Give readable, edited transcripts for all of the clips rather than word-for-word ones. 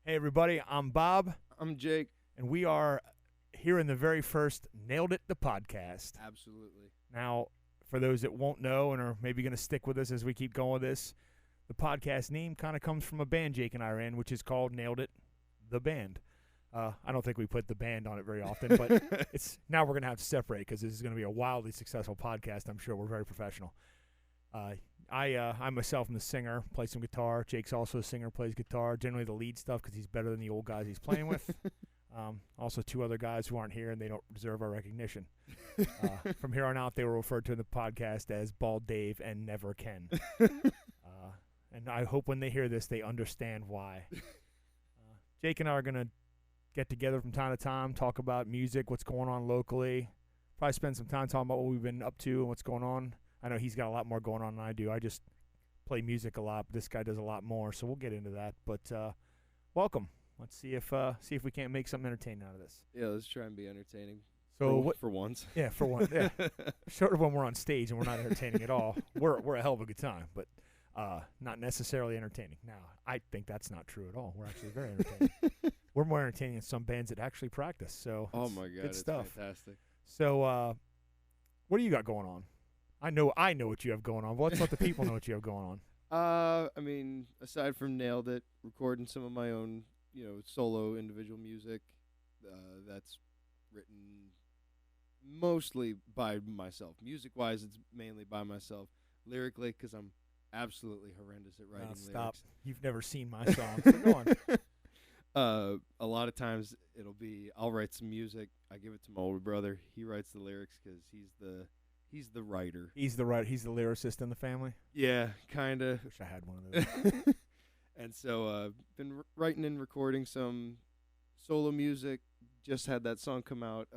Hey, everybody, I'm Bob, I'm Jake. and we are here in the very first Nailed It, the podcast. Absolutely. Now, for those that won't know and are maybe going to stick with us as we keep going with this, the podcast name kind of comes from a band Jake and I are in, which is called Nailed It, the band. I don't think we put the band on it very often, but it's now we're going to have to separate because this is going to be a wildly successful podcast. I'm sure we're very professional. I myself am the singer, play some guitar. Jake's also a singer, plays guitar, generally the lead stuff because he's better than the old guys he's playing with. Also two other guys who aren't here and they don't deserve our recognition. From here on out, they were referred to in the podcast as Bald Dave and Never Ken. And I hope when they hear this, they understand why. Jake and I are going to get together from time to time, talk about music, what's going on locally, probably spend some time talking about what we've been up to and what's going on. I know he's got a lot more going on than I do. I just play music a lot, but this guy does a lot more, so we'll get into that. But welcome. Let's see if we can't make something entertaining out of this. Yeah, let's try and be entertaining. So for once. Yeah, for one. Yeah, sort of when we're on stage and we're not entertaining at all. We're a hell of a good time, but not necessarily entertaining. Now, I think that's not true at all. We're actually very entertaining. We're more entertaining than some bands that actually practice. So oh my god, good it's stuff. fantastic. So what do you got going on? I know what you have going on, but let's let the people know what you have going on. I mean, aside from Nailed It, recording some of my own, solo individual music, that's written mostly by myself. Music-wise, it's mainly by myself. Lyrically, because I'm absolutely horrendous at writing lyrics. Stop. You've never seen my song. So go on. A lot of times it'll be I'll write some music. I give it to my older brother. He writes the lyrics because he's the writer. He's the lyricist in the family. Yeah, kind of. Wish I had one of those. And so been writing and recording some solo music. Just had that song come out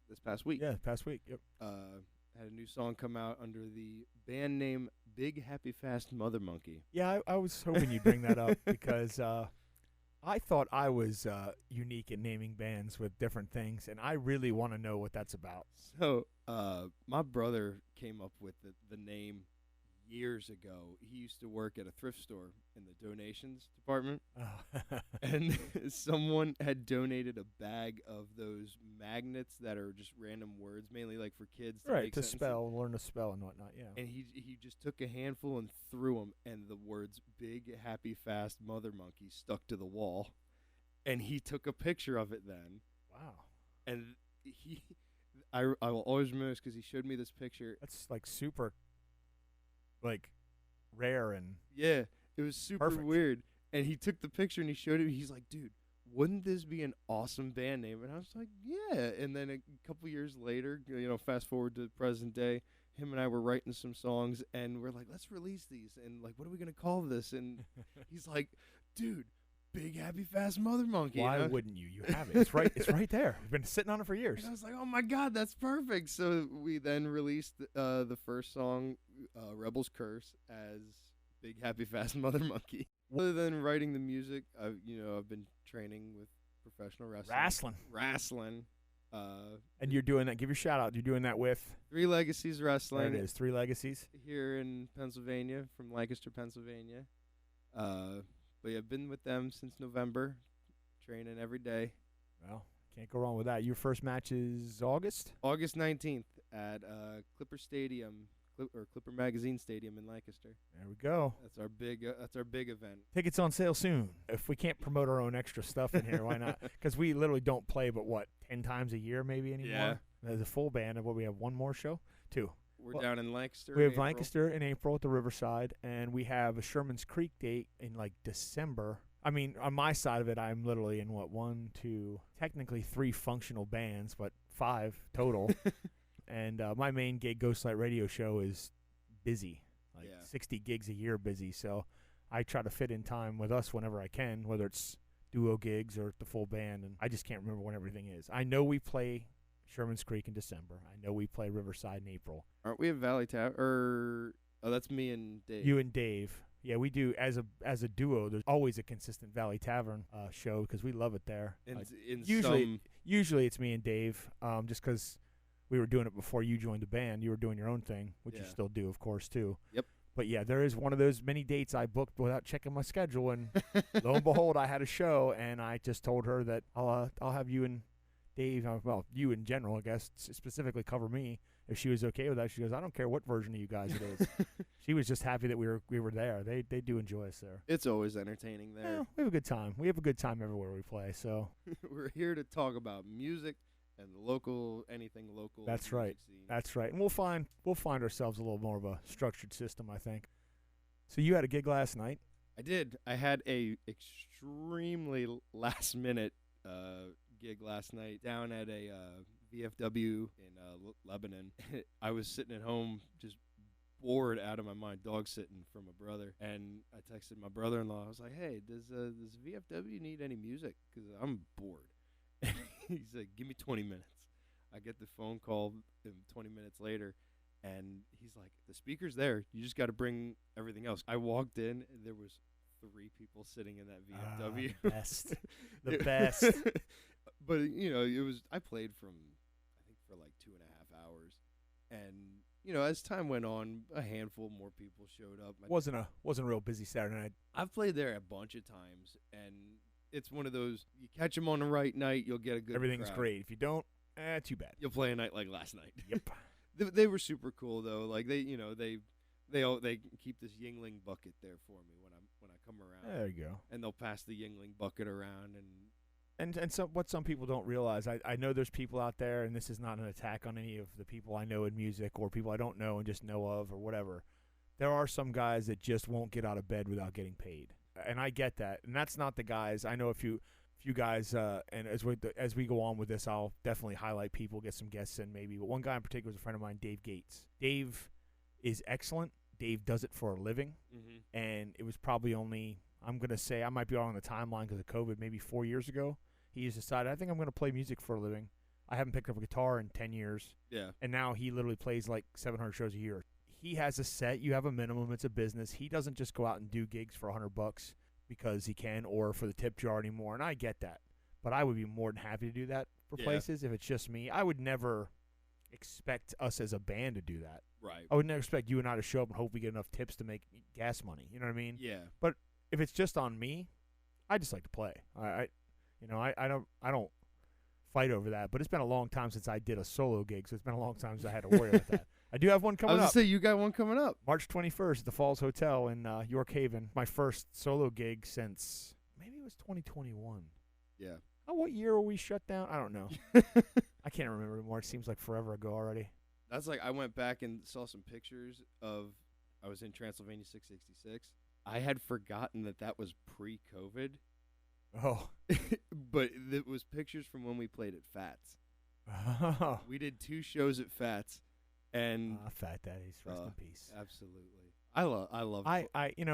this past week. Yeah, past week. Yep. Had a new song come out under the band name Big Happy Fast Mother Monkey. Yeah, I was hoping you'd bring that up because I thought I was unique in naming bands with different things, and I really want to know what that's about. So my brother came up with the name years ago. He used to work at a thrift store in the donations department. And someone had donated a bag of those magnets that are just random words, mainly like for kids to make to sentences. learn to spell and whatnot, yeah. And he just took a handful and threw them, and the words Big Happy Fast Mother Monkey stuck to the wall. And he took a picture of it then. Wow. And I will always remember this because he showed me this picture. That's like super rare and yeah, it was super perfect. Weird. And he took the picture and he showed it. He's like, dude, wouldn't this be an awesome band name? And I was like, yeah. And then a couple years later, fast forward to the present day, him and I were writing some songs and we're like, let's release these. And like, what are we going to call this? And he's like, dude, Big Happy Fast Mother Monkey. Why wouldn't you? You have it. It's right there. We've been sitting on it for years. And I was like, oh my God, that's perfect. So we then released the first song, Rebel's Curse, as Big Happy Fast Mother Monkey. Other than writing the music, I've been training with professional wrestling. Wrestling. And you're doing that. Give your shout out. You're doing that with Three Legacies Wrestling. There it is. Three Legacies. Here in Pennsylvania, from Lancaster, Pennsylvania. But yeah, I've been with them since November, training every day. Well, can't go wrong with that. Your first match is August 19th at Clipper Stadium. Clipper Magazine Stadium in Lancaster. There we go. That's our big event. Tickets on sale soon. If we can't promote our own extra stuff in here, why not? Because we literally don't play but 10 times a year maybe anymore. Yeah. There's a full band of what we have one more show, two. We're down in Lancaster. We have Lancaster in April at the Riverside, and we have a Sherman's Creek date in December. I mean, on my side of it, I'm literally in technically 3 functional bands, but 5 total. And my main gig, Ghostlight Radio Show, is busy, 60 gigs a year busy. So I try to fit in time with us whenever I can, whether it's duo gigs or the full band. And I just can't remember when everything is. I know we play Sherman's Creek in December. I know we play Riverside in April. Aren't we at Valley Tavern? Oh, that's me and Dave. You and Dave. Yeah, we do. As a duo, there's always a consistent Valley Tavern show because we love it there. Usually it's me and Dave, just because we were doing it before you joined the band. You were doing your own thing, which you still do, of course, too. Yep. But yeah, there is one of those many dates I booked without checking my schedule, and lo and behold, I had a show, and I just told her that I'll have you and Dave, well, you in general, I guess, specifically cover me. If she was okay with that, she goes, I don't care what version of you guys it is. She was just happy that we were there. They do enjoy us there. It's always entertaining there. Yeah, we have a good time. We have a good time everywhere we play. So we're here to talk about music and anything local. That's right. Scene. That's right. And we'll find ourselves a little more of a structured system, I think. So you had a gig last night. I did. I had a extremely last minute gig last night down at a VFW in Lebanon. I was sitting at home just bored out of my mind, dog sitting for my brother, and I texted my brother-in-law. I was like, "Hey, does VFW need any music? Because I'm bored." He's like, "Give me 20 minutes." I get the phone call 20 minutes later, and he's like, "The speaker's there. You just got to bring everything else." I walked in, and there was 3 people sitting in that VFW. The best. The best. But, it was, I played for like 2.5 hours. And, as time went on, a handful more people showed up. Wasn't a real busy Saturday night. I've played there a bunch of times, and it's one of those, you catch them on the right night, you'll get a good Everything's crowd. great. If you don't, too bad. You'll play a night like last night. Yep. They were super cool, though. Like, they keep this Yingling bucket there for me when I come around. There you go. And they'll pass the Yingling bucket around, And so what some people don't realize, I know there's people out there, and this is not an attack on any of the people I know in music or people I don't know and just know of or whatever. There are some guys that just won't get out of bed without getting paid, and I get that. And that's not the guys. I know a few guys, and as we go on with this, I'll definitely highlight people, get some guests in maybe. But one guy in particular is a friend of mine, Dave Gates. Dave is excellent. Dave does it for a living, and it was probably only, I'm going to say, I might be on the timeline because of COVID, maybe 4 years ago. He just decided, I think I'm going to play music for a living. I haven't picked up a guitar in 10 years. Yeah. And now he literally plays like 700 shows a year. He has a set. You have a minimum. It's a business. He doesn't just go out and do gigs for $100 because he can or for the tip jar anymore. And I get that. But I would be more than happy to do that for places if it's just me. I would never expect us as a band to do that. Right. I would never expect you and I to show up and hope we get enough tips to make gas money. You know what I mean? Yeah. But if it's just on me, I just like to play. I don't fight over that, but it's been a long time since I did a solo gig, so it's been a long time since I had to worry about that. I do have one coming up. I was going to say, you got one coming up. March 21st at the Falls Hotel in York Haven. My first solo gig since maybe it was 2021. Yeah. Oh, what year were we shut down? I don't know. I can't remember anymore. It seems like forever ago already. That's like, I went back and saw some pictures of, I was in Transylvania 666. I had forgotten that was pre-COVID. Oh. But it was pictures from when we played at Fats. Oh. We did 2 shows at Fats, and Fat Daddies, rest in peace. Absolutely, I love.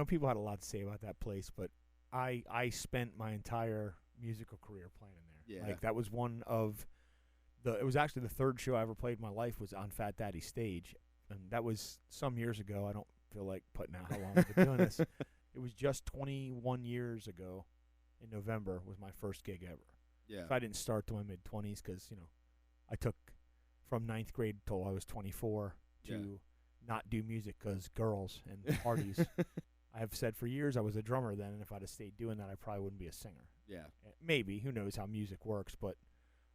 People had a lot to say about that place, but I spent my entire musical career playing in there. Yeah, like that was one of the. It was actually the 3rd show I ever played in my life was on Fat Daddy's stage, and that was some years ago. I don't feel like putting out how long I've been doing this. It was just 21 years ago. In November was my first gig ever. Yeah. So I didn't start till my mid-20s because, I took from 9th grade till I was 24 to not do music because girls and parties. I have said for years I was a drummer then, and if I'd have stayed doing that, I probably wouldn't be a singer. Yeah. Maybe. Who knows how music works, but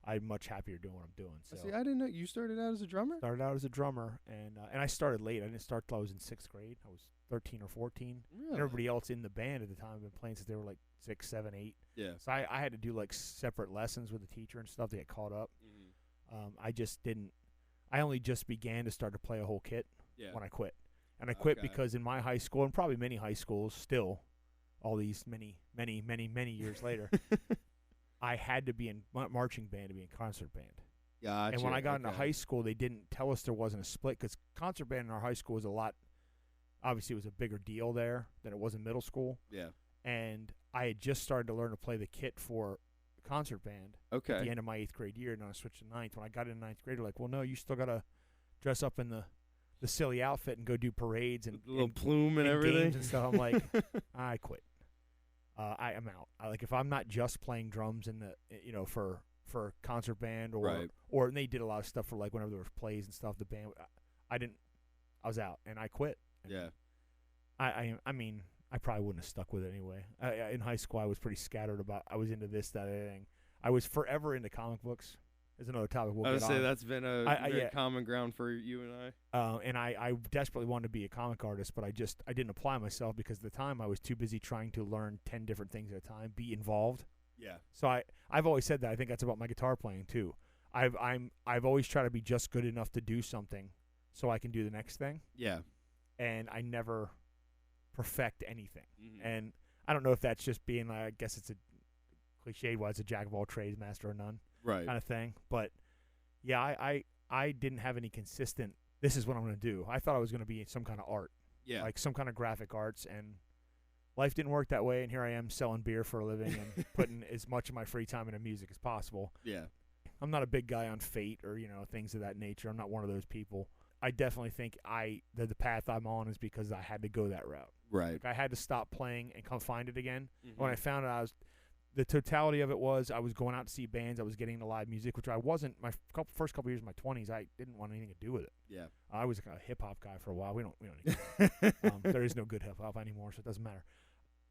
I'm much happier doing what I'm doing. So see, I didn't know you started out as a drummer. Started out as a drummer, and I started late. I didn't start till I was in 6th grade. I was 13 or 14. Really? And everybody else in the band at the time had been playing since they were like 6, 7, 8. Yeah. So I had to do like separate lessons with the teacher and stuff to get caught up. I just didn't. I only just began to start to play a whole kit when I quit. And I quit because in my high school, and probably many high schools still, all these many years later, I had to be in marching band to be in concert band. Gotcha. And when I got into high school, they didn't tell us there wasn't a split because concert band in our high school was a lot. Obviously, it was a bigger deal there than it was in middle school. Yeah. And I had just started to learn to play the kit for concert band at the end of my 8th grade year, and then I switched to 9th. When I got into 9th grade, they're like, well, no, you still got to dress up in the silly outfit and go do parades and the little plume and everything games and stuff. I'm like, I quit. I am out. If I'm not just playing drums in the for concert band or and they did a lot of stuff for like whenever there was plays and stuff. The band, I was out and I quit. And I mean, I probably wouldn't have stuck with it anyway. In high school, I was pretty scattered about. I was into this, that, other thing. I was forever into comic books. There's another topic we'll I would get say on. that's been a very common ground for you and I. And I desperately wanted to be a comic artist, but I didn't apply myself because at the time I was too busy trying to learn 10 different things at a time, be involved. Yeah. So I've always said that. I think that's about my guitar playing too. I've always tried to be just good enough to do something so I can do the next thing. Yeah. And I never perfect anything. Mm-hmm. And I don't know if that's just being, I guess it's a cliche wise, a jack of all trades, master of none kind of thing. But yeah, I didn't have any consistent, this is what I'm going to do. I thought I was going to be some kind of art. Yeah. Like some kind of graphic arts, and life didn't work that way, and here I am selling beer for a living and putting as much of my free time into music as possible. Yeah. I'm not a big guy on fate or, things of that nature. I'm not one of those people. I definitely think the path I'm on is because I had to go that route. Right. Like I had to stop playing and come find it again. Mm-hmm. When I found it, the totality of it was I was going out to see bands. I was getting into live music, which I wasn't. My first couple years of my 20s, I didn't want anything to do with it. Yeah. I was a hip hop guy for a while. We don't need there is no good hip hop anymore, so it doesn't matter.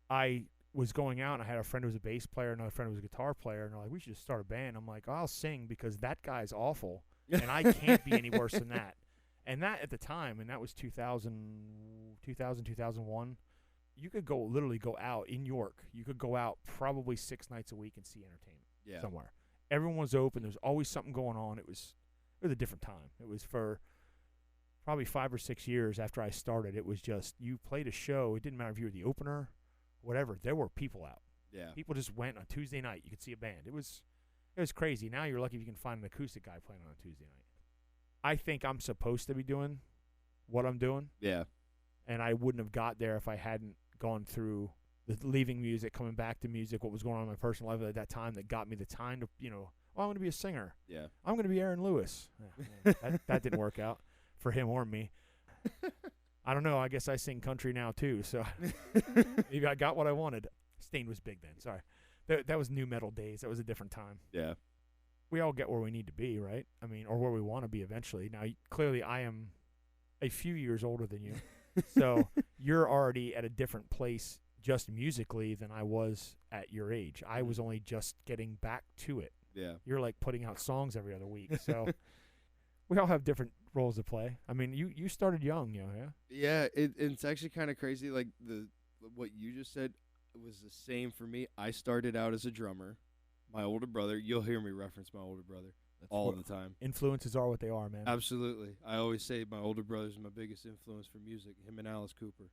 I was going out, and I had a friend who was a bass player, another friend who was a guitar player, and they're like, we should just start a band. I'm like, I'll sing because that guy's awful, and I can't be any worse than that. And that at the time, and that was 2001, you could literally go out in York. You could go out probably 6 nights a week and see entertainment somewhere. Everyone was open. There was always something going on. It was a different time. It was for probably 5 or 6 years after I started. It was just you played a show. It didn't matter if you were the opener, whatever. There were people out. Yeah. People just went on Tuesday night. You could see a band. It was crazy. Now you're lucky if you can find an acoustic guy playing on a Tuesday night. I think I'm supposed to be doing what I'm doing. Yeah. And I wouldn't have got there if I hadn't gone through the leaving music, coming back to music, what was going on in my personal life at that time that got me the time to, I'm going to be a singer. Yeah. I'm going to be Aaron Lewis. That didn't work out for him or me. I don't know. I guess I sing country now too, so maybe I got what I wanted. Stain was big then. Sorry. That was new metal days. That was a different time. Yeah. We all get where we need to be, right? I mean, or where we want to be eventually. Now, clearly I am a few years older than you. So you're already at a different place just musically than I was at your age. I was only just getting back to it. Yeah. You're like putting out songs every other week. So we all have different roles to play. I mean, you started young, yeah? Yeah, it's actually kind of crazy. Like what you just said was the same for me. I started out as a drummer. My older brother, you'll hear me reference my older brother all the time. Influences are what they are, man. Absolutely. I always say my older brother's my biggest influence for music, him and Alice Cooper.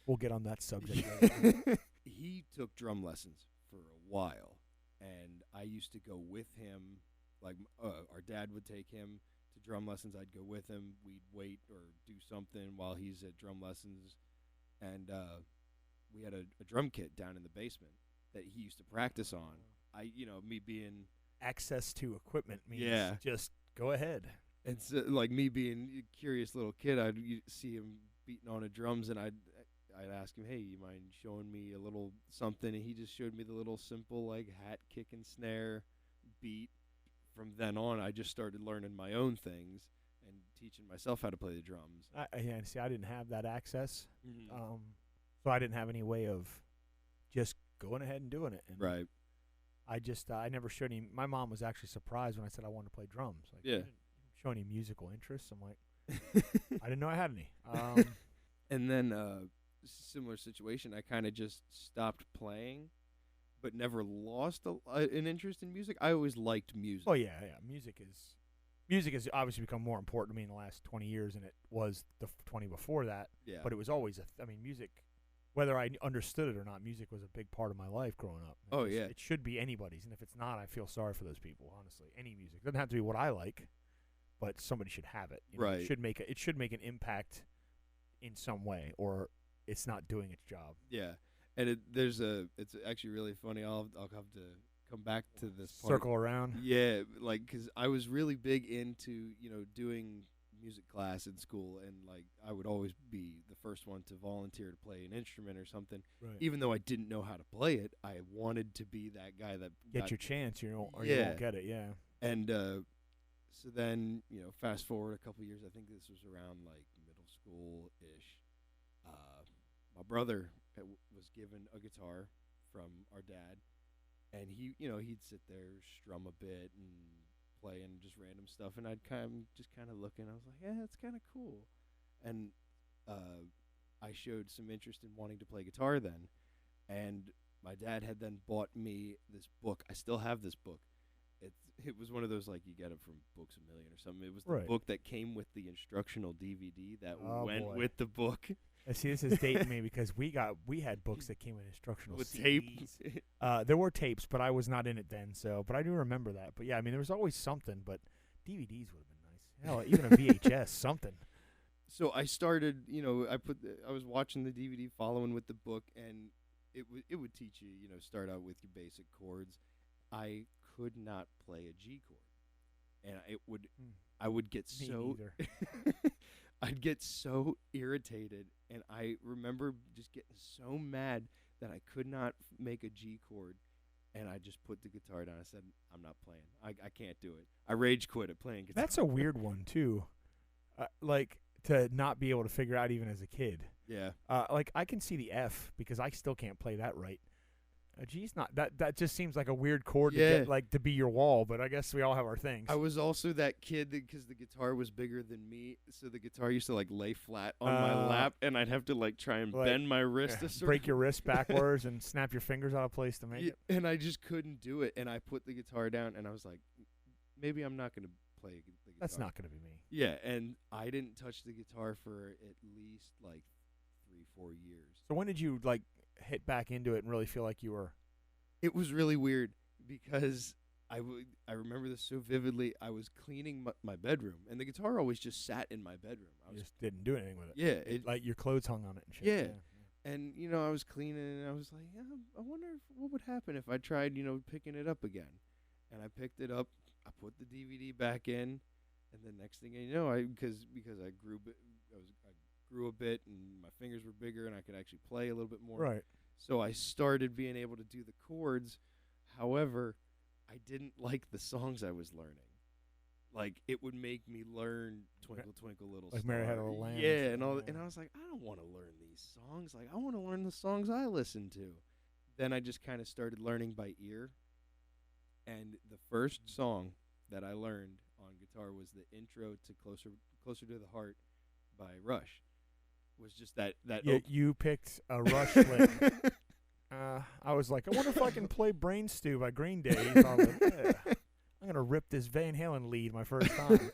We'll get on that subject. He took drum lessons for a while, and I used to go with him. Like our dad would take him to drum lessons. I'd go with him. We'd wait or do something while he's at drum lessons. And we had a drum kit down in the basement that he used to practice on. Me being access to equipment means just go ahead. It's like me being a curious little kid. I'd see him beating on the drums, and I'd ask him, "Hey, you mind showing me a little something?" And he just showed me the little simple like hat, kick, and snare beat. From then on, I just started learning my own things and teaching myself how to play the drums. I didn't have that access, Mm-hmm. so I didn't have any way of just going ahead and doing it. And right. I never showed any. My mom was actually surprised when I said I wanted to play drums. Like, yeah. You didn't show any musical interests. I'm like, I didn't know I had any. And then similar situation. I kind of just stopped playing, but never lost an interest in music. I always liked music. Oh yeah. Music has obviously become more important to me in the last 20 years than it was the 20 before that. Yeah. But it was always music. Whether I understood it or not, music was a big part of my life growing up. It should be anybody's, and if it's not, I feel sorry for those people. Honestly, any music doesn't have to be what I like, but somebody should have it. Right. It should make an impact in some way, or it's not doing its job. Yeah, and it's actually really funny. I'll have to come back to this part. Circle around. Yeah, like because I was really big into doing music class in school, and like I would always be the first one to volunteer to play an instrument or something. Right. Even though I didn't know how to play it, I wanted to be that guy that get your chance, or you won't get it. Yeah. And so then fast forward a couple years. I think this was around like middle school ish. my brother was given a guitar from our dad, and he'd sit there, strum a bit, and play and just random stuff, and I'd kind of looking. I was like, yeah, that's kind of cool, and I showed some interest in wanting to play guitar then, and my dad had then bought me this book. I still have this book. It was one of those, like, you get it from Books A Million or something. It was the book that came with the instructional DVD that went with the book. See, this is dating me because we had books that came with instructional with CDs. tape. There were tapes, but I was not in it then. But I do remember that. But yeah, I mean, there was always something. But DVDs would have been nice. Hell, even a VHS, something. So I started. I was watching the DVD, following with the book, and it would teach you. Start out with your basic chords. I could not play a G chord, and I would get so I'd get so irritated, and I remember just getting so mad that I could not make a G chord, and I just put the guitar down. I said, I'm not playing. I can't do it. I rage quit at playing guitar. That's a weird one too, like to not be able to figure out even as a kid. Yeah. Like I can see the F because I still can't play that right. A G's not that just seems like a weird chord to get, like, to be your wall, but I guess we all have our things. I was also that kid because the guitar was bigger than me, so the guitar used to like lay flat on my lap, and I'd have to like try and bend my wrist a certain break your wrist backwards and snap your fingers out of place to make it. And I just couldn't do it, and I put the guitar down, and I was like, maybe I'm not going to play the guitar. That's not going to be me. Yeah, and I didn't touch the guitar for at least like 3-4 years. So when did you like hit back into it and really feel like you were? It was really weird because I remember this so vividly. I was cleaning my bedroom, and the guitar always just sat in my bedroom. You just didn't do anything with it. Yeah. Like your clothes hung on it and shit. Yeah. And, I was cleaning, and I was like, I wonder what would happen if I tried, picking it up again. And I picked it up. I put the DVD back in, and the next thing you know, because I grew a bit, and my fingers were bigger, and I could actually play a little bit more. Right. So I started being able to do the chords. However, I didn't like the songs I was learning. Like, it would make me learn Twinkle, Twinkle, Little Star. Like Mary Had a Little Lamb. Yeah, and I was like, I don't want to learn these songs. Like, I want to learn the songs I listen to. Then I just kind of started learning by ear. And the first song that I learned on guitar was the intro to Closer to the Heart by Rush. Was just that you picked a Rush lick. I was like, I wonder if I can play Brain Stew by Green Day. So I was like, yeah, I'm gonna rip this Van Halen lead my first time.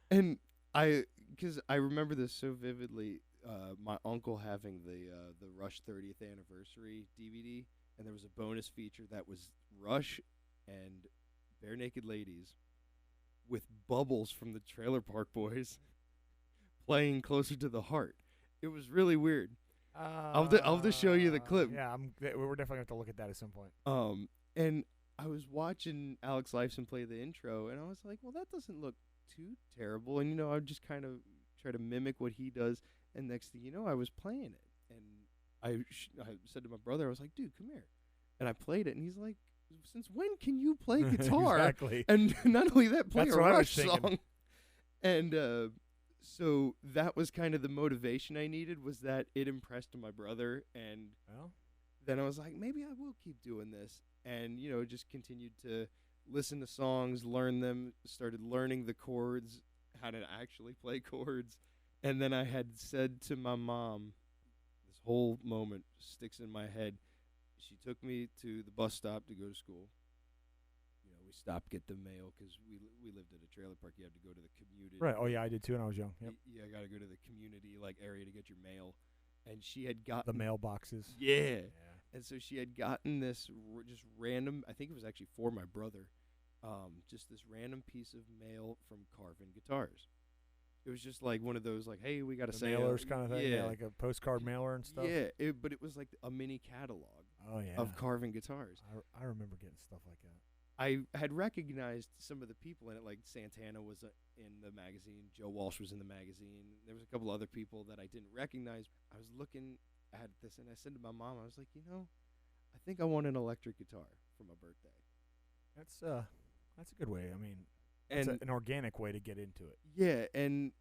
And because I remember this so vividly, my uncle having the Rush 30th anniversary DVD, and there was a bonus feature that was Rush and Bare Naked Ladies with Bubbles from the Trailer Park Boys playing Closer to the Heart. It was really weird. I'll have to show you the clip. Yeah, we're definitely going to have to look at that at some point. And I was watching Alex Lifeson play the intro, and I was like, well, that doesn't look too terrible. And, I would just kind of try to mimic what he does. And next thing you know, I was playing it. And I said to my brother, I was like, dude, come here. And I played it, and he's like, since when can you play guitar? Exactly. And not only that, play That's a what Rush I was song. And so that was kind of the motivation I needed, was that it impressed my brother. And then I was like, maybe I will keep doing this. And, just continued to listen to songs, learn them, started learning the chords, how to actually play chords. And then I had said to my mom, this whole moment sticks in my head. She took me to the bus stop to go to school. We stopped, get the mail, because we lived at a trailer park. You had to go to the community. Right. Oh, yeah, I did too when I was young. Yep. Yeah, I got to go to the community area to get your mail. And she had gotten the mailboxes. Yeah. And so she had gotten this just random, I think it was actually for my brother, just this random piece of mail from Carvin Guitars. It was just like one of those, like, hey, we got a sale. Mailers kind of thing. Yeah, like a postcard mailer and stuff. Yeah, but it was like a mini catalog of Carvin Guitars. I remember getting stuff like that. I had recognized some of the people in it, like Santana was in the magazine, Joe Walsh was in the magazine. There was a couple other people that I didn't recognize. I was looking at this, and I said to my mom, I was like, I think I want an electric guitar for my birthday. That's a good way. I mean, it's an organic way to get into it. Yeah, and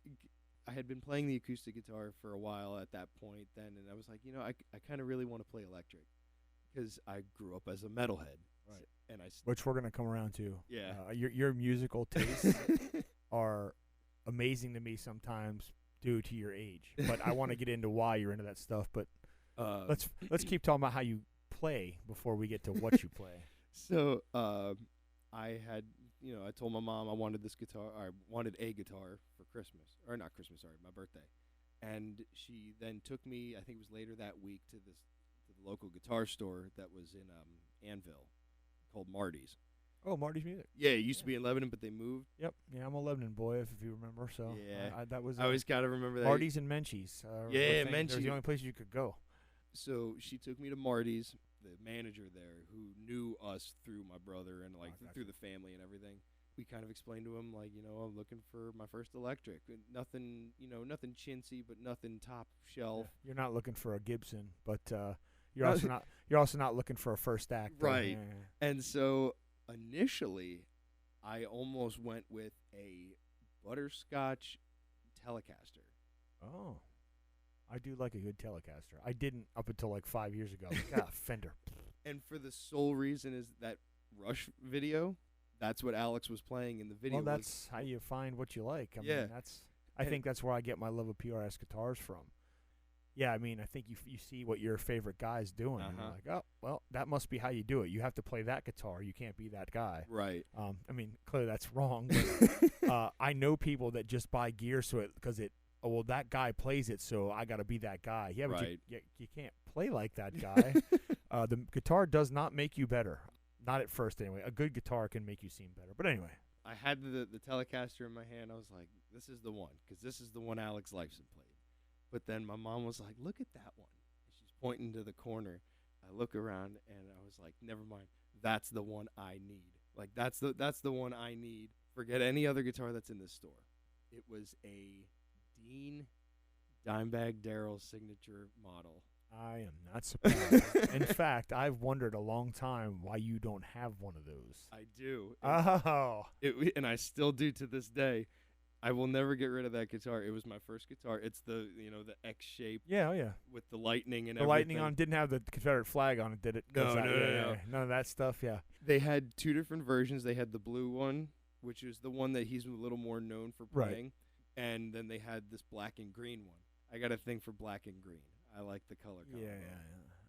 I had been playing the acoustic guitar for a while at that point then, and I was like, I kind of really want to play electric because I grew up as a metalhead. Right. And which we're gonna come around to. Yeah. Your musical tastes are amazing to me sometimes due to your age. But I want to get into why you're into that stuff. But let's keep talking about how you play before we get to what you play. So I had, I told my mom I wanted this guitar. Or I wanted a guitar for Christmas, or not Christmas, sorry, my birthday. And she then took me, I think it was later that week, to the local guitar store that was in Annville, called Marty's. Oh, Marty's Music. Yeah, it used to be in Lebanon, but they moved. Yep. Yeah, I'm a Lebanon boy, if you remember. So yeah, that was. I always gotta remember that. Marty's and Menchie's. Yeah, Menchie's. Menchie's. The only places you could go. So she took me to Marty's. The manager there, who knew us through my brother and through the family and everything, we kind of explained to him I'm looking for my first electric. Nothing, nothing chintzy, but nothing top shelf. Yeah. You're not looking for a Gibson, but you're also not looking for a first act. Right. And so initially, I almost went with a butterscotch Telecaster. Oh. I do like a good Telecaster. I didn't up until 5 years ago. Fender. And for the sole reason is that Rush video, that's what Alex was playing in the video. Well, that's how you find what you like. I mean, I think that's where I get my love of PRS guitars from. Yeah, I mean, I think you see what your favorite guy's doing, and you're like, oh, well, that must be how you do it. You have to play that guitar. You can't be that guy. Right. I mean, clearly that's wrong. But, I know people that just buy gear because that guy plays it, so I got to be that guy. Yeah, but you can't play like that guy. The guitar does not make you better. Not at first, anyway. A good guitar can make you seem better. But anyway. I had the Telecaster in my hand. I was like, this is the one, because this is the one Alex Lifeson played. But then my mom was like, look at that one. And she's pointing to the corner. I look around, and I was like, never mind. That's the one I need. That's the one I need. Forget any other guitar that's in this store. It was a Dean Dimebag Darrell signature model. I am not surprised. In fact, I've wondered a long time why you don't have one of those. I do. Oh. And I still do to this day. I will never get rid of that guitar. It was my first guitar. It's the X shape. Yeah, yeah. With the lightning and the everything. Lightning on didn't have the Confederate flag on it, did it? No. None of that stuff. Yeah. They had two different versions. They had the blue one, which is the one that he's a little more known for playing. Right. And then they had this black and green one. I got a thing for black and green. I like the color combo. Yeah.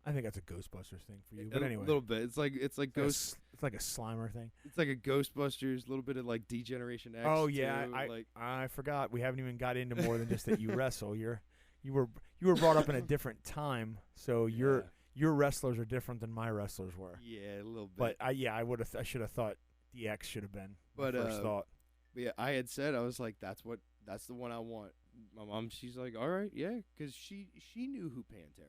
I think that's a Ghostbusters thing for you. But anyway, a little bit. It's like Ghost. It's like a Slimer thing. It's like a Ghostbusters, a little bit of Degeneration X. Oh yeah, too. I forgot. We haven't even got into more than just that you wrestle. You were brought up in a different time, so your wrestlers are different than my wrestlers were. Yeah, a little bit. But I should have thought DX should have been my first thought. But yeah, I had said, I was like, that's the one I want. My mom, she's like, all right, yeah, because she knew who Pantera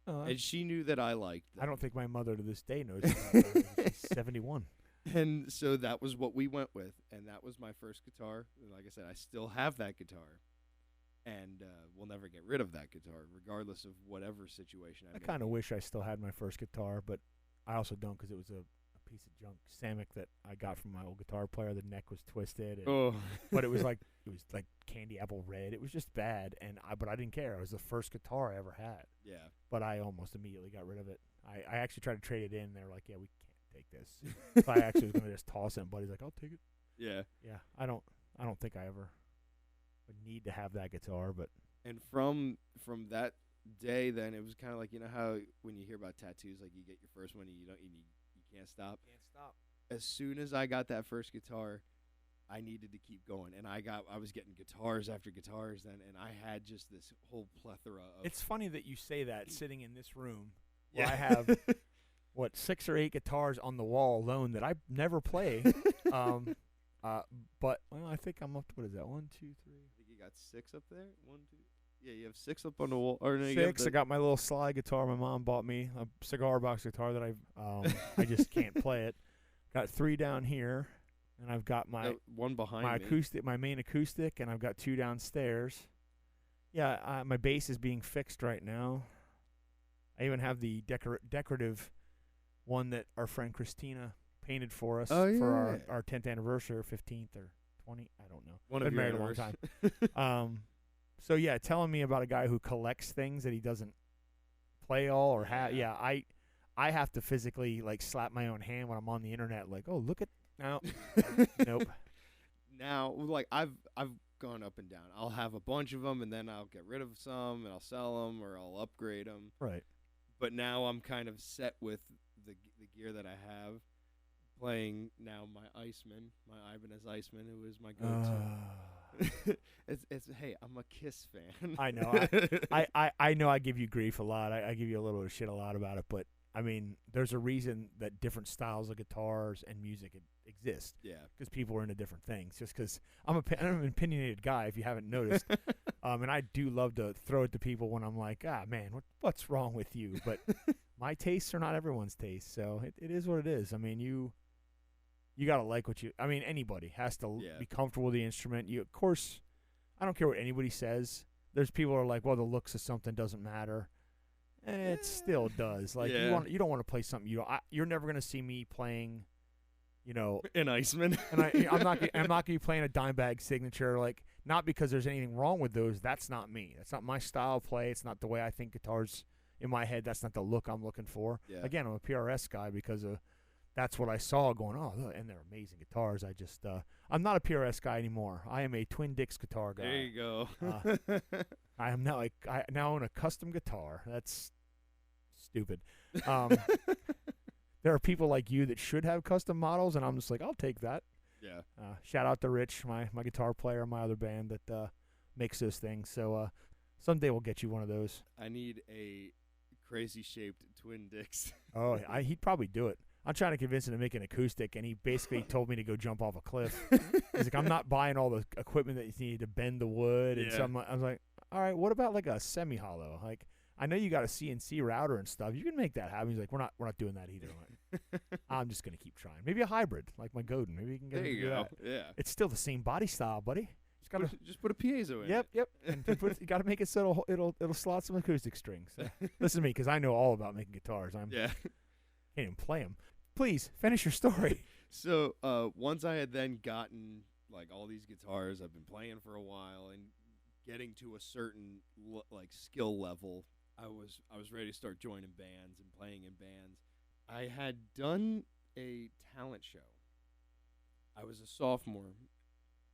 was. And she knew that I liked them. I don't think my mother to this day knows. She's 71. And so that was what we went with, and that was my first guitar. And like I said, I still have that guitar, and we'll never get rid of that guitar, regardless of whatever situation I kind of wish I still had my first guitar, but I also don't because it was a piece of junk Samick that I got from my old guitar player. The neck was twisted, but it was like candy apple red. It was just bad, but I didn't care. It was the first guitar I ever had. Yeah. But I almost immediately got rid of it. I actually tried to trade it in. They were like, "Yeah, we can't take this." So I actually was going to just toss it. And Buddy's like, "I'll take it." Yeah. Yeah. I don't think I ever would need to have that guitar, but. And from that day, then it was kind of like, you know how when you hear about tattoos, like you get your first one, and you can't stop. Can't stop. As soon as I got that first guitar, I needed to keep going, and I was getting guitars after guitars then, and I had just this whole plethora of. It's funny that you say that sitting in this room where I have 6 or 8 guitars on the wall alone that I never play. But I think I'm up to, what is that? 1, 2, 3. I think you got 6 up there. 1, 2. Yeah, you have 6 up on the wall. Or no, 6. I got my little slide guitar my mom bought me, a cigar box guitar that I just can't play it. Got 3 down here, and I've got my one behind my me. acoustic, my main acoustic, and I've got 2 downstairs. Yeah, my bass is being fixed right now. I even have the decorative one that our friend Christina painted for us for our 10th anniversary, or 15th or 20. I don't know. One of Been your married a long time. So yeah, telling me about a guy who collects things that he doesn't play all or have. Yeah, I have to physically like slap my own hand when I'm on the internet. Like, oh, look at no, nope. Now, like I've gone up and down. I'll have a bunch of them, and then I'll get rid of some, and I'll sell them, or I'll upgrade them. Right. But now I'm kind of set with the gear that I have. Playing now my Iceman, my Ibanez Iceman, who is my go-to. It's hey, I'm a Kiss fan. I know. I know I give you grief a lot. I give you a little shit a lot about it, but I mean, there's a reason that different styles of guitars and music exist. Yeah. Because people are into different things. Just because I'm an opinionated guy, if you haven't noticed. And I do love to throw it to people when I'm like, man, what's wrong with you? But my tastes are not everyone's taste, so it is what it is. I mean, you got to like what you – I mean, anybody has to be comfortable with the instrument. Of course, I don't care what anybody says. There's people who are like, well, the looks of something doesn't matter. It still does. Like you don't want to play something you're never going to see me playing, an Iceman. And I'm not going to be playing a Dimebag Signature. Like, not because there's anything wrong with those. That's not me. That's not my style of play. It's not the way I think guitars in my head. That's not the look I'm looking for. Yeah. Again, I'm a PRS guy because of that's what I saw going. Oh, look, and they're amazing guitars. I just I'm not a PRS guy anymore. I am a Twin Dix guitar guy. There you go. I am now I now own a custom guitar. That's stupid. There are people like you that should have custom models, and I'm just like, I'll take that. Yeah. Shout out to Rich, my guitar player in my other band that makes those things. So someday we'll get you one of those. I need a crazy shaped Twin Dix. Oh, he'd probably do it. I'm trying to convince him to make an acoustic, and he basically told me to go jump off a cliff. He's like, I'm not buying all the equipment that you need to bend the wood. And so I was like, all right, what about like a semi-hollow? Like, I know you got a CNC router and stuff. You can make that happen. He's like, we're not doing that either. I'm just gonna keep trying. Maybe a hybrid, like my Godin. Maybe you can get there him to you do go. that. Yeah. It's still the same body style, buddy. Just put a piezo in. Yep. And you got to make it so it'll slot some acoustic strings. So, listen to me, because I know all about making guitars. Can't even play them. Please finish your story. So once I had then gotten like all these guitars, I've been playing for a while and getting to a certain like skill level, I was ready to start joining bands and playing in bands. I had done a talent show. I was a sophomore.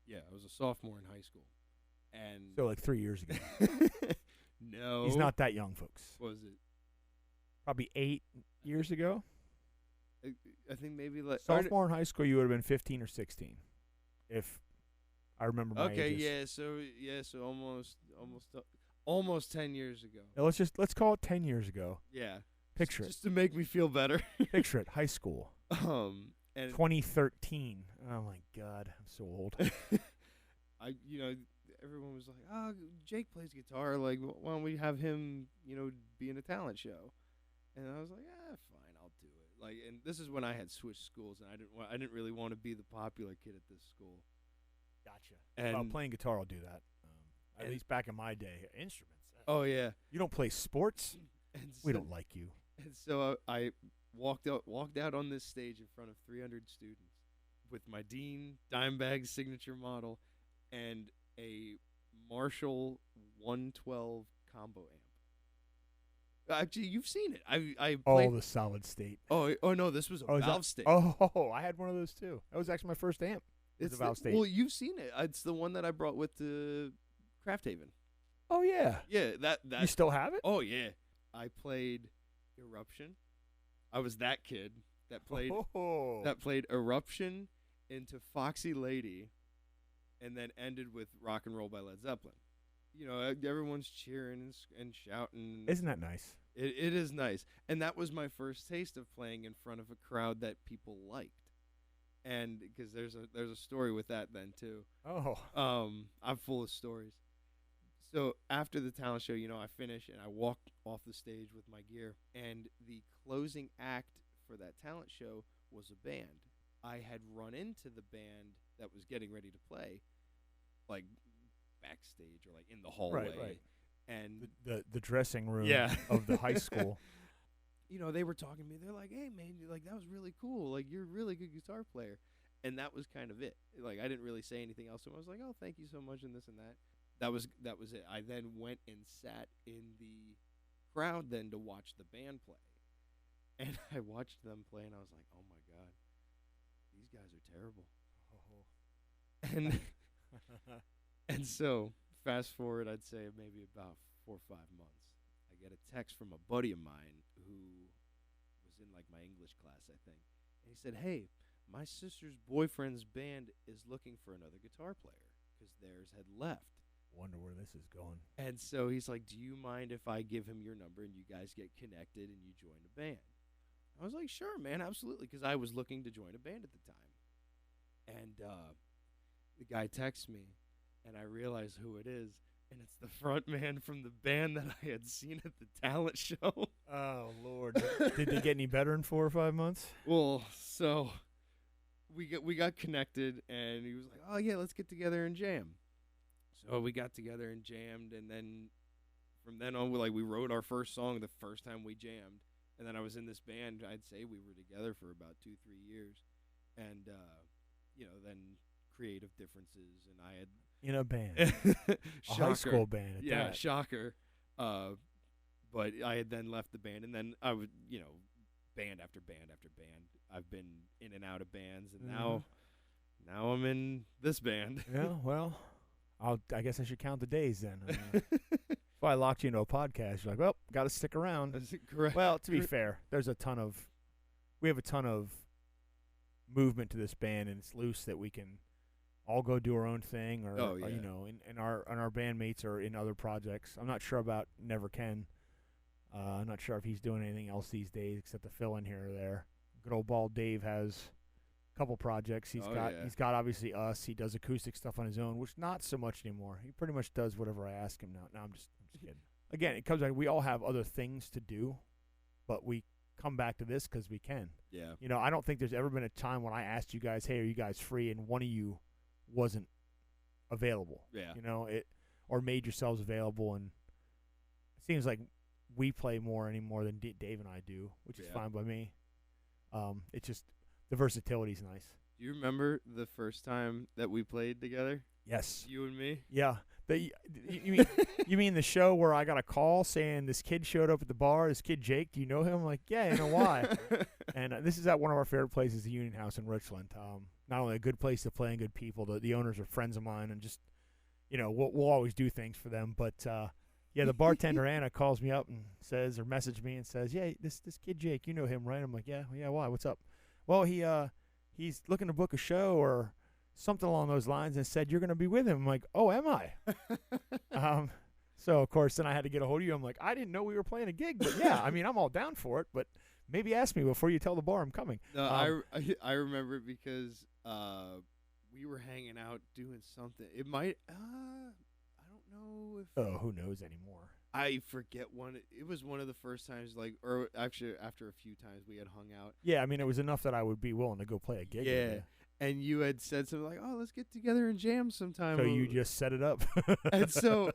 Yeah, I was a sophomore in high school. And so like 3 years ago. No. He's not that young, folks. What was it? Probably 8 years ago. I think maybe like sophomore in high school, you would have been 15 or 16, if I remember my ages. So almost 10 years ago. Now let's call it 10 years ago. Yeah. Picture just to make me feel better. Picture it, high school. And 2013. Oh my God, I'm so old. Everyone was like, "Oh, Jake plays guitar. Like, why don't we have him, be in a talent show?" And I was like, fine, I'll do it. Like, and this is when I had switched schools, and I didn't really want to be the popular kid at this school. Gotcha. And playing guitar will do that. At least back in my day, instruments. Oh yeah. You don't play sports. And we don't like you. And so I walked out on this stage in front of 300 students with my Dean Dimebag signature model and a Marshall 112 combo amp. Actually, you've seen it. I played the solid state. Oh no, this was a valve state. Oh, I had one of those too. That was actually my first amp. It's a valve state. Well, you've seen it. It's the one that I brought with the Craft Haven. Oh yeah. Yeah, that. You still have it? Oh yeah. I played Eruption. I was that kid that played Eruption into Foxy Lady, and then ended with Rock and Roll by Led Zeppelin. Everyone's cheering and shouting. Isn't that nice? It is nice. And that was my first taste of playing in front of a crowd that people liked. And because there's a story with that then too. Oh. I'm full of stories. So after the talent show, I finish and I walk off the stage with my gear. And the closing act for that talent show was a band. I had run into the band that was getting ready to play, like backstage or like in the hallway. Right. And the dressing room of the high school. They were talking to me. They're like, "Hey, man, like that was really cool. Like you're a really good guitar player." And that was kind of it. Like I didn't really say anything else to them. I was like, "Oh, thank you so much," and this and that. that was it. I then went and sat in the crowd then to watch the band play. And I watched them play, and I was like, oh, my God, these guys are terrible. And and so fast forward, I'd say maybe about 4 or 5 months, I get a text from a buddy of mine who was in like my English class, I think. And he said, hey, my sister's boyfriend's band is looking for another guitar player because theirs had left. Wonder where this is going. And so he's like, do you mind if I give him your number and you guys get connected and you join a band? I was like, sure, man, absolutely, because I was looking to join a band at the time. And the guy texts me, and I realize who it is, and it's the front man from the band that I had seen at the talent show. Oh, Lord. Did they get any better in 4 or 5 months? Well, so we got connected, and he was like, oh, yeah, let's get together and jam. So we got together and jammed, and then from then on, we wrote our first song the first time we jammed. And then I was in this band. I'd say we were together for about 2-3 years. And, then creative differences. And I had... In a band. A high school band at that. Shocker. But I had then left the band. And then I would, band after band after band. I've been in and out of bands. And now I'm in this band. Yeah, well, I guess I should count the days then. If I locked you into a podcast, you're like, well, got to stick around. Is it correct? Well, to be fair, we have a ton of movement to this band, and it's loose that we can all go do our own thing, or and our bandmates are in other projects. I'm not sure about Never Ken. I'm not sure if he's doing anything else these days except to fill in here or there. Good old Bald Dave has a couple projects. He's got obviously us. He does acoustic stuff on his own, which not so much anymore. He pretty much does whatever I ask him now. No, I'm just kidding. Again, it comes like we all have other things to do, but we come back to this because we can. Yeah. I don't think there's ever been a time when I asked you guys, hey, are you guys free? And one of you wasn't available. Yeah. Or made yourselves available. And it seems like we play more anymore than Dave and I do, which is fine by me. It's just the versatility's nice. Do you remember the first time that we played together? Yes. You and me? Yeah. You mean the show where I got a call saying this kid showed up at the bar, this kid Jake, do you know him? I'm like, yeah, I know why. And this is at one of our favorite places, the Union House in Richland. Not only a good place to play and good people, the owners are friends of mine, and just, we'll always do things for them. But, the bartender, Anna, calls me up and says, or messaged me and says, yeah, this kid Jake, you know him, right? I'm like, yeah, why? What's up? Well, he's looking to book a show or something along those lines, and said, you're going to be with him. I'm like, oh, am I? So, of course, then I had to get a hold of you. I'm like, I didn't know we were playing a gig, but yeah, I'm all down for it, but maybe ask me before you tell the bar I'm coming. No, I remember it because we were hanging out doing something. It might, I don't know if. Oh, who knows anymore? I forget it was one of the first times, or actually after a few times we had hung out. Yeah, it was enough that I would be willing to go play a gig. Yeah. With you. And you had said something like, oh, let's get together and jam sometime. So you just set it up. And so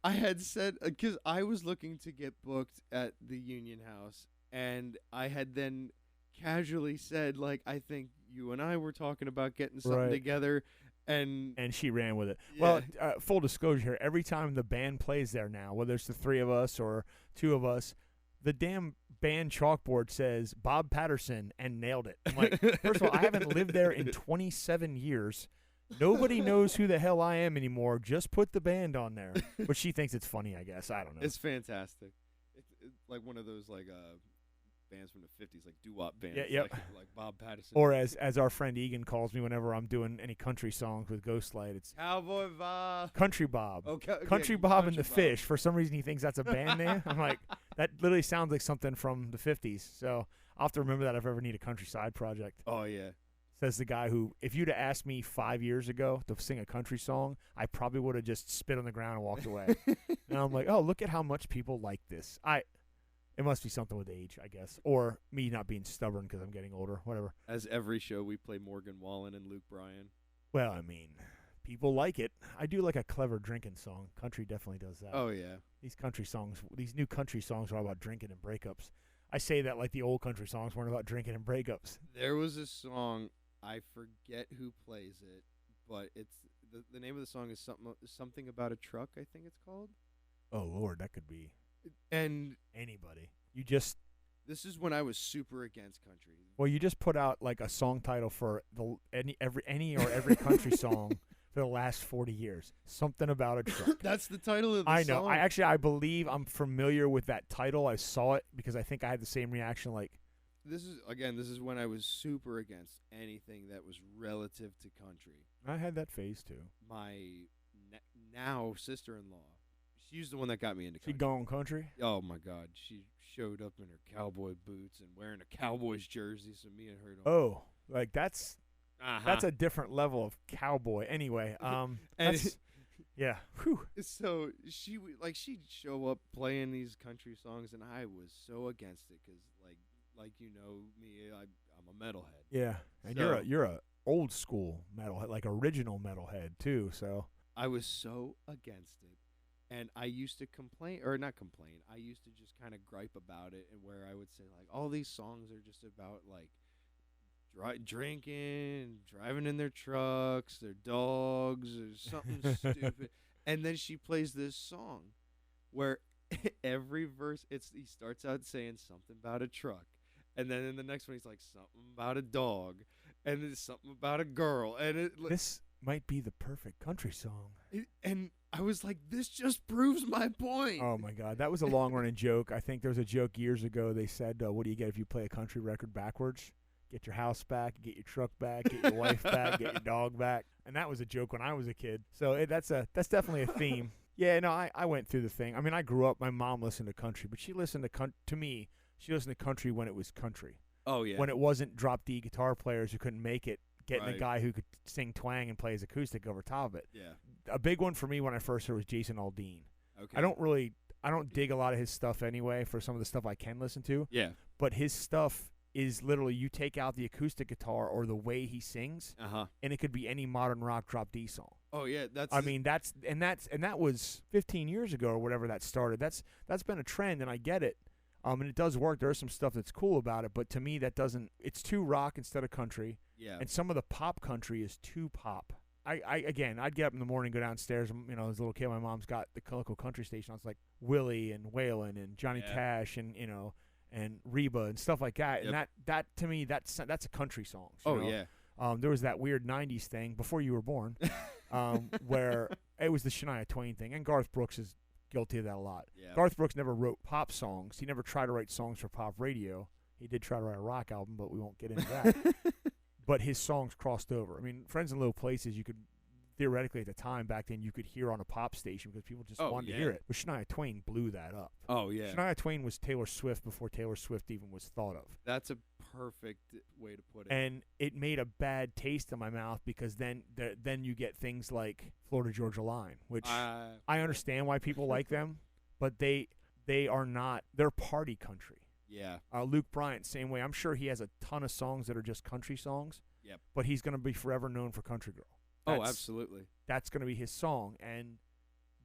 I had said, because I was looking to get booked at the Union House, and I had then casually said, I think you and I were talking about getting something together. And she ran with it. Yeah. Well, full disclosure here, every time the band plays there now, whether it's the 3 of us or 2 of us, the damn band chalkboard says Bob Patterson and nailed it. I'm like, first of all, I haven't lived there in 27 years. Nobody knows who the hell I am anymore. Just put the band on there. But she thinks it's funny, I guess. I don't know. It's fantastic. It's like one of those bands from the 50s, like doo-wop bands. Yeah, yep. Like Bob Patterson. Or as our friend Egan calls me whenever I'm doing any country songs with Ghostlight, it's Cowboy Bob. Country Bob. Okay, Country Bob and the Fish. For some reason he thinks that's a band name. I'm like, that literally sounds like something from the 50s. So I'll have to remember that if I ever need a countryside project. Oh, yeah. Says the guy who, if you'd have asked me 5 years ago to sing a country song, I probably would have just spit on the ground and walked away. And I'm like, oh, look at how much people like this. It must be something with age, I guess, or me not being stubborn because I'm getting older, whatever. As every show, we play Morgan Wallen and Luke Bryan. Well, people like it. I do like a clever drinking song. Country definitely does that. Oh, yeah. These country songs, these new country songs are all about drinking and breakups. I say that like the old country songs weren't about drinking and breakups. There was a song, I forget who plays it, but the name of the song is something about a truck, I think it's called. Oh Lord, that could be And anybody. You just this is when I was super against country. Well, you just put out like a song title for any or every country song for the last 40 years. Something about a truck. That's the title of the I know. song. I believe I'm familiar with that title. I saw it because I think I had the same reaction. Like, This is when I was super against anything that was relative to country. I had that phase too. My now sister-in-law, she's the one that got me into country. She going country? Oh my God, she showed up in her cowboy boots and wearing a Cowboys jersey. So me and her don't. Oh, like that's a different level of cowboy. Anyway, that's, yeah. Whew. So she'd show up playing these country songs, and I was so against it because like you know me, I'm a metalhead. Yeah, and So- you're a old school metalhead, like original metalhead too. So I was so against it, and I used to complain, or not complain. I used to just kind of gripe about it, and where I would say like, all these songs are just about like drinking, driving in their trucks, their dogs, or something stupid. And then she plays this song where every verse he starts out saying something about a truck, and then in the next one he's like something about a dog, and then something about a girl, and this might be the perfect country song. and I was like, this just proves my point. Oh my God, that was a long-running joke. I think there was a joke years ago. They said, "What do you get if you play a country record backwards? Get your house back, get your truck back, get your wife back, get your dog back." And that was a joke when I was a kid. So that's definitely a theme. Yeah, no, I went through the thing. I mean, I grew up. My mom listened to country, but she listened to me. She listened to country when it was country. Oh yeah. When it wasn't drop D guitar players who couldn't make it, getting a Right. guy who could sing twang and play his acoustic over top of it. Yeah. A big one for me when I first heard was Jason Aldean. Okay. I don't dig a lot of his stuff anyway for some of the stuff I can listen to, Yeah. but his stuff is literally you take out the acoustic guitar or the way he sings, and it could be any modern rock drop D song. Oh yeah. That's. I mean, that was 15 years ago or whatever that started. That's been a trend, and I get it. And it does work. There's some stuff that's cool about it, but to me that doesn't. It's too rock instead of country. Yeah. And some of the pop country is too pop. I'd get up in the morning, go downstairs, and, you know, as a little kid, my mom's got the local country station. It's like Willie and Waylon and Johnny Yeah. Cash and, you know, and Reba and stuff like that. Yep. And that to me, that's a country song. Oh yeah. There was that weird 90s thing before you were born where it was the Shania Twain thing. And Garth Brooks is guilty of that a lot. Yeah. Garth Brooks never wrote pop songs. He never tried to write songs for pop radio. He did try to write a rock album, but we won't get into that. But his songs crossed over. I mean, Friends in Low Places, you could theoretically at the time back then you could hear on a pop station because people just wanted to hear it. But Shania Twain blew that up. Oh yeah. Shania Twain was Taylor Swift before Taylor Swift even was thought of. That's a perfect way to put it. And it made a bad taste in my mouth because then you get things like Florida Georgia Line, which I understand why people like them, but they are not. They're party country. Yeah. Luke Bryant, same way. I'm sure he has a ton of songs that are just country songs. Yep. But he's going to be forever known for Country Girl. Oh, absolutely. That's going to be his song. And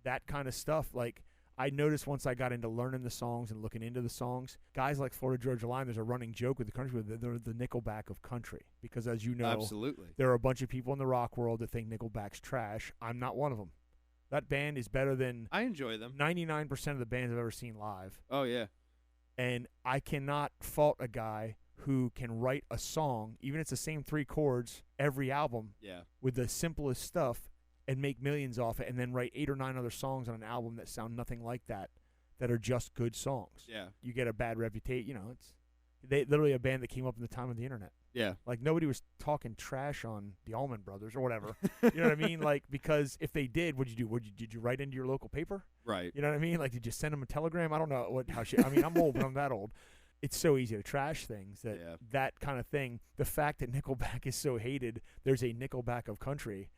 that kind of stuff, like, I noticed once I got into learning the songs and looking into the songs, guys like Florida Georgia Line, there's a running joke with the country, they're the Nickelback of country. Because as you know, absolutely, there are a bunch of people in the rock world that think Nickelback's trash. I'm not one of them. That band is better than I enjoy them. 99% of the bands I've ever seen live. Oh, yeah. And I cannot fault a guy who can write a song, even if it's the same 3 chords every album, with the simplest stuff, and make millions off it, and then write 8 or 9 other songs on an album that sound nothing like that are just good songs. Yeah. You get a bad reputation. You know, they literally a band that came up in the time of the internet. Yeah. Like, nobody was talking trash on the Allman Brothers or whatever. You know what I mean? Like, because if they did, what'd you do? Did you write into your local paper? Right. You know what I mean? Like, did you send them a telegram? I don't know I mean, I'm old, but I'm that old. It's so easy to trash things that kind of thing. The fact that Nickelback is so hated, there's a Nickelback of country.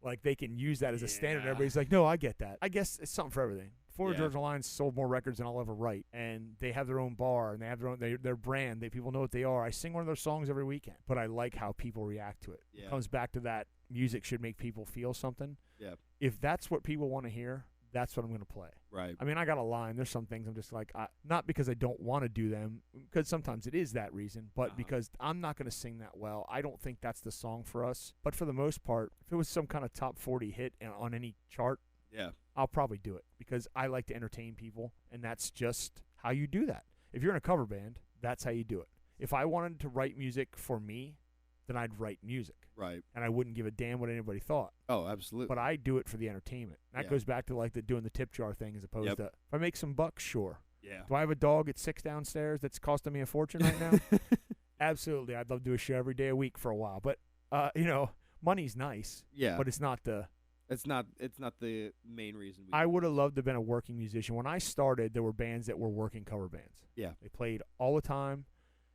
Like, they can use that as a standard. Everybody's like, no, I get that. I guess it's something for everything. Florida Georgia Line sold more records than I'll ever write, and they have their own bar, and they have their brand. People know what they are. I sing one of their songs every weekend, but I like how people react to it. Yeah. It comes back to that music should make people feel something. Yeah. If that's what people want to hear, that's what I'm going to play. Right. I mean, I got a line. There's some things I'm just like, not because I don't want to do them, because sometimes it is that reason, but because I'm not going to sing that well. I don't think that's the song for us. But for the most part, if it was some kind of top 40 hit on any chart, yeah, I'll probably do it because I like to entertain people, and that's just how you do that. If you're in a cover band, that's how you do it. If I wanted to write music for me, then I'd write music. Right. And I wouldn't give a damn what anybody thought. Oh, absolutely. But I do it for the entertainment. That goes back to like doing the tip jar thing as opposed to, if I make some bucks, sure. Yeah. Do I have a dog at 6 downstairs that's costing me a fortune right now? Absolutely. I'd love to do a show every day a week for a while. But, money's nice. Yeah. But it's not the... It's not the main reason. I would have loved to have been a working musician. When I started, there were bands that were working cover bands. Yeah. They played all the time.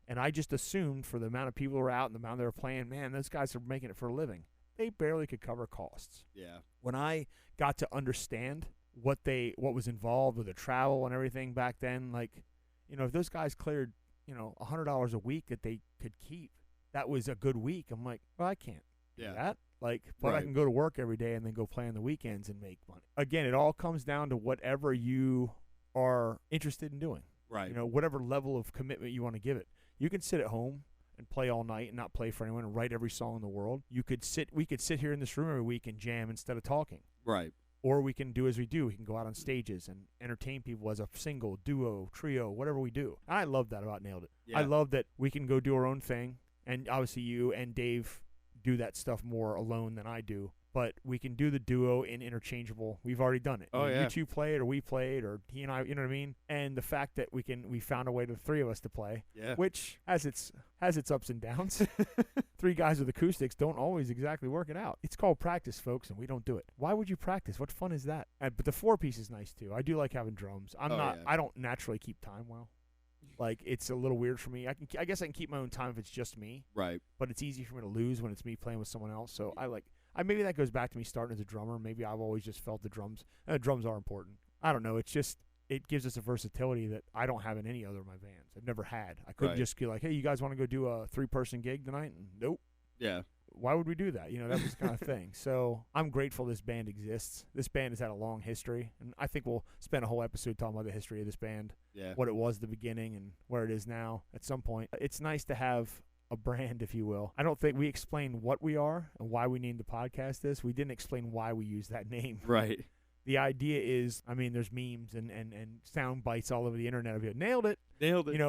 And I just assumed for the amount of people who were out and the amount they were playing, man, those guys are making it for a living. They barely could cover costs. Yeah. When I got to understand what was involved with the travel and everything back then, like, if those guys cleared, $100 a week that they could keep, that was a good week. I'm like, well, I can't do that. Like, but I can go to work every day and then go play on the weekends and make money. Again, it all comes down to whatever you are interested in doing. Right. Whatever level of commitment you want to give it. You can sit at home and play all night and not play for anyone and write every song in the world. We could sit here in this room every week and jam instead of talking. Right. Or we can do as we do. We can go out on stages and entertain people as a single, duo, trio, whatever we do. I love that about Nailed It. Yeah. I love that we can go do our own thing. And obviously you and Dave do that stuff more alone than I do. But we can do the duo in interchangeable. We've already done it. Oh, yeah. You two play it, or we played, or he and I. You know what I mean? And the fact that we found a way to the three of us to play, which has its ups and downs. 3 guys with acoustics don't always exactly work it out. It's called practice, folks, and we don't do it. Why would you practice? What fun is that? But the 4-piece is nice too. I do like having drums. I don't naturally keep time well. Like, it's a little weird for me. I guess I can keep my own time if it's just me. Right. But it's easy for me to lose when it's me playing with someone else. So maybe that goes back to me starting as a drummer. Maybe I've always just felt the drums are important. I don't know. It's just, it gives us a versatility that I don't have in any other of my bands. I've never had. I couldn't just be like, hey, you guys want to go do a 3-person gig tonight? And nope. Yeah. Why would we do that? That was the kind of thing. So I'm grateful this band exists. This band has had a long history, and I think we'll spend a whole episode talking about the history of this band, what it was at the beginning and where it is now at some point. It's nice to have a brand, if you will. I don't think we explained what we are and why we named the podcast this. We didn't explain why we use that name. Right. The idea is, there's memes and sound bites all over the internet of it. Nailed it.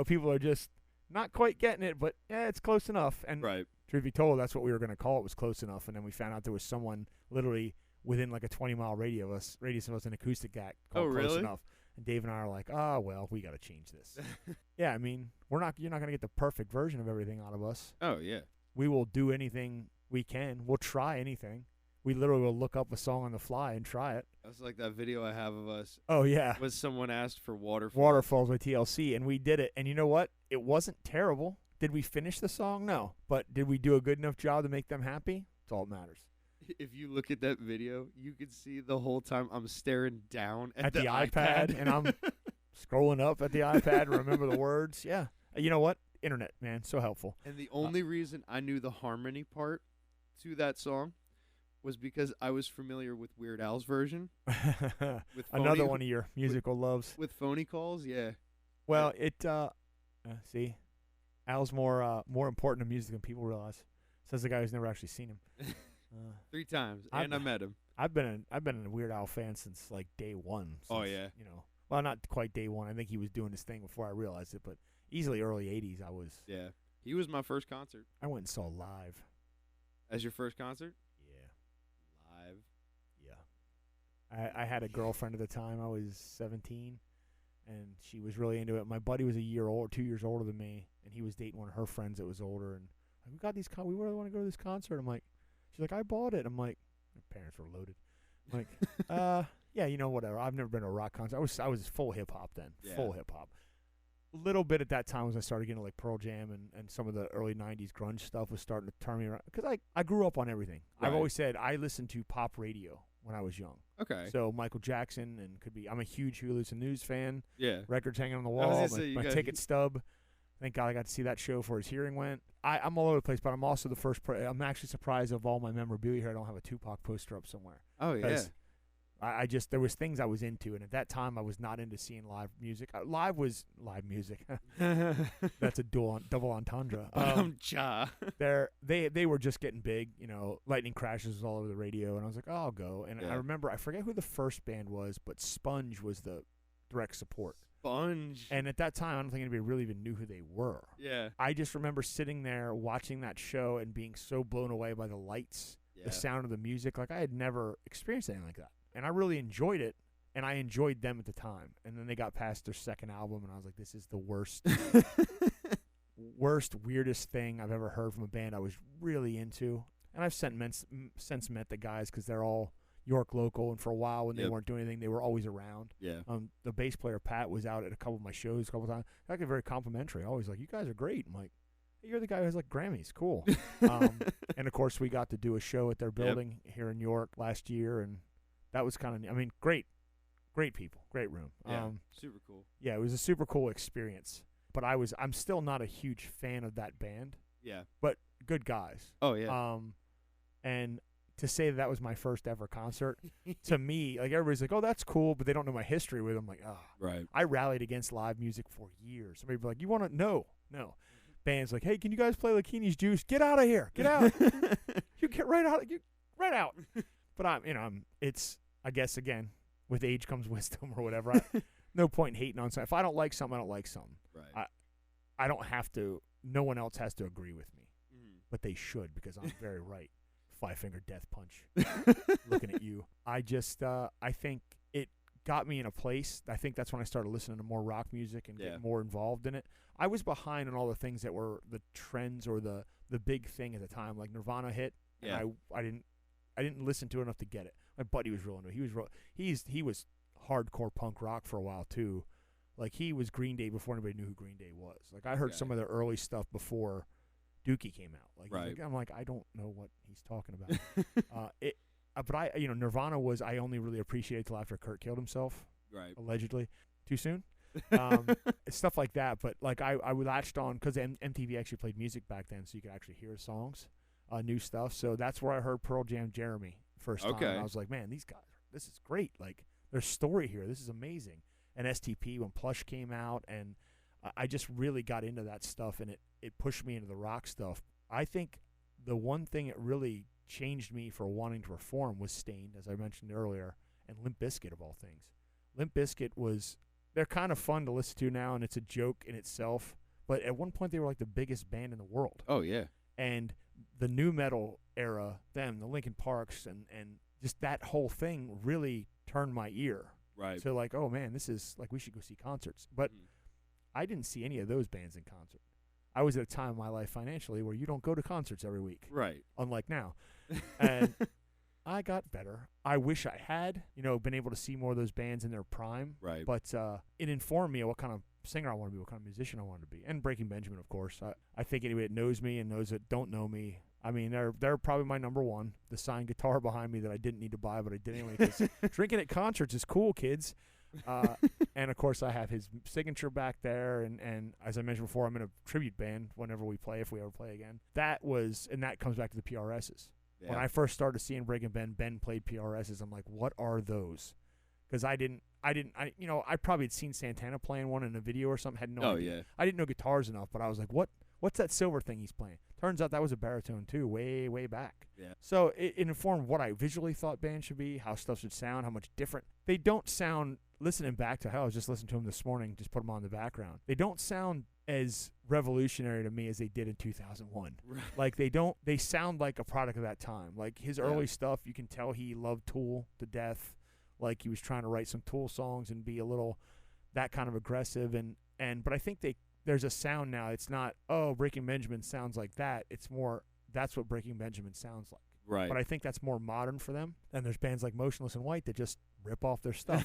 People are just not quite getting it, but it's close enough. And truth be told, that's what we were going to call it, was close enough. And then we found out there was someone literally within like a 20-mile radius of us, an acoustic act called Close Enough. And Dave and I are like, well, we got to change this. You're not going to get the perfect version of everything out of us. Oh, yeah. We will do anything we can. We'll try anything. We literally will look up a song on the fly and try it. That's like that video I have of us. Oh, yeah. Was someone asked for Waterfalls. Waterfalls by TLC, and we did it. And you know what? It wasn't terrible. Did we finish the song? No. But did we do a good enough job to make them happy? That's all that matters. If you look at that video, you can see the whole time I'm staring down at the iPad, and I'm scrolling up at the iPad to remember the words. Yeah. You know what? Internet, man, so helpful. And the only reason I knew the harmony part to that song was because I was familiar with Weird Al's version. With another one of your musical loves. With phony calls, yeah. Well, see, Al's more important to music than people realize. Says the guy who's never actually seen him. 3 times, I met him. I've been a Weird Al fan since like day one. Since, well, not quite day one. I think he was doing his thing before I realized it, but easily early '80s. I was. Yeah, he was my first concert. I went and saw live. As your first concert? Yeah. Live. Yeah. I had a girlfriend at the time. I was 17, and she was really into it. My buddy was 2 years older than me, and he was dating one of her friends that was older. And we got these. We really want to go to this concert. I'm like, she's like, I bought it. I'm like, my parents were loaded. I'm like, yeah, whatever. I've never been to a rock concert. I was full hip hop then. Yeah. Full hip hop. A little bit at that time was I started getting like Pearl Jam and some of the early 90s grunge stuff was starting to turn me around. Because I grew up on everything. Right. I've always said I listened to pop radio when I was young. Okay. So Michael Jackson I'm a huge Huey Lewis and News fan. Yeah. Records hanging on the wall. My ticket stub. Thank God I got to see that show before his hearing went. I'm all over the place, but I'm also the first. I'm actually surprised of all my memorabilia here. I don't have a Tupac poster up somewhere. Oh, yeah. I just there was things I was into, and at that time I was not into seeing live music. Live was live music. That's a double entendre. They were just getting big. You know, Lightning Crashes was all over the radio, and I was like, oh, I'll go. And I remember, I forget who the first band was, but Sponge was the direct support. Sponge. And at that time, I don't think anybody really even knew who they were. Yeah. I just remember sitting there watching that show and being so blown away by the lights, the sound of the music. Like, I had never experienced anything like that. And I really enjoyed it, and I enjoyed them at the time. And then they got past their second album, and I was like, this is the worst, weirdest thing I've ever heard from a band I was really into. And I've since met the guys because they're all York local, and for a while when they weren't doing anything, they were always around. Yeah. The bass player, Pat, was out at a couple of my shows a couple of times. I got very complimentary. Always like, you guys are great. I'm like, hey, you're the guy who has like Grammys. Cool. And, of course, we got to do a show at their building here in York last year, and that was kind of, I mean, great people, great room. Yeah, super cool. Yeah, it was a super cool experience. But I'm still not a huge fan of that band. Yeah. But good guys. Oh, yeah. And to say that was my first ever concert, to me, like, everybody's like, oh, that's cool, but they don't know my history with them. Like, oh. Right. I rallied against live music for years. Somebody would be like, you want to? No. Bands like, hey, can you guys play Lakini's Juice? Get out of here. Get out. You get right out. Right out. But it's, I guess, again, with age comes wisdom or whatever. No point in hating on something. If I don't like something, I don't like something. Right. I don't have to. No one else has to agree with me. But they should, because I'm very right. Five-finger death punch. Looking at you. I think it got me in a place. I think that's when I started listening to more rock music and getting more involved in it. I was behind on all the things that were the trends or the big thing at the time. Like Nirvana hit. Yeah. And I didn't listen to it enough to get it. My buddy was real into it. He was hardcore punk rock for a while too. Like, he was Green Day before anybody knew who Green Day was. Like, I heard some of their early stuff before Dookie came out. Like, I'm like, I don't know what he's talking about. But Nirvana was, I only really appreciated till after Kurt killed himself. Right. Allegedly. Too soon. Stuff like that. But like, I latched on because MTV actually played music back then, so you could actually hear songs, new stuff. So that's where I heard Pearl Jam Jeremy first time. And I was like, man, these guys, this is great. Like, there's story here. This is amazing. And STP when Plush came out, and I just really got into that stuff, and it pushed me into the rock stuff. I think the one thing that really changed me for wanting to reform was Stained, as I mentioned earlier, and Limp Bizkit, of all things. Limp Bizkit they're kind of fun to listen to now, and it's a joke in itself, but at one point they were like the biggest band in the world. Oh, yeah. And the new metal era, the Linkin Parks, and just that whole thing really turned my ear. Right. So like, oh man, this is like, we should go see concerts. But I didn't see any of those bands in concert. I was at a time in my life financially where you don't go to concerts every week. Right. Unlike now. And I got better. I wish I had, been able to see more of those bands in their prime. Right. But it informed me of what kind of singer I want to be, what kind of musician I wanted to be. And Breaking Benjamin, of course. I think anybody that knows me and knows that don't know me, I mean, they're probably my number one. The signed guitar behind me that I didn't need to buy, but I did anyway, because drinking at concerts is cool, kids. And, of course, I have his signature back there. And as I mentioned before, I'm in a tribute band whenever we play, if we ever play again. That comes back to the PRSs. Yeah. When I first started seeing Breaking Ben played PRSs. I'm like, what are those? Because I probably had seen Santana playing one in a video or something. Had no idea. Yeah. I didn't know guitars enough, but I was like, what's that silver thing he's playing? Turns out that was a baritone too, way, way back. Yeah. So it informed what I visually thought bands should be, how stuff should sound, how much different. They don't sound, listening back to how I was just listening to them this morning, just put them on in the background. They don't sound as revolutionary to me as they did in 2001. Right. Like, they sound like a product of that time. Like, his early stuff, you can tell he loved Tool to death. Like, he was trying to write some Tool songs and be a little that kind of aggressive. But I think there's a sound now. It's not, Breaking Benjamin sounds like that. It's more, that's what Breaking Benjamin sounds like. Right. But I think that's more modern for them. And there's bands like Motionless in White that just rip off their stuff.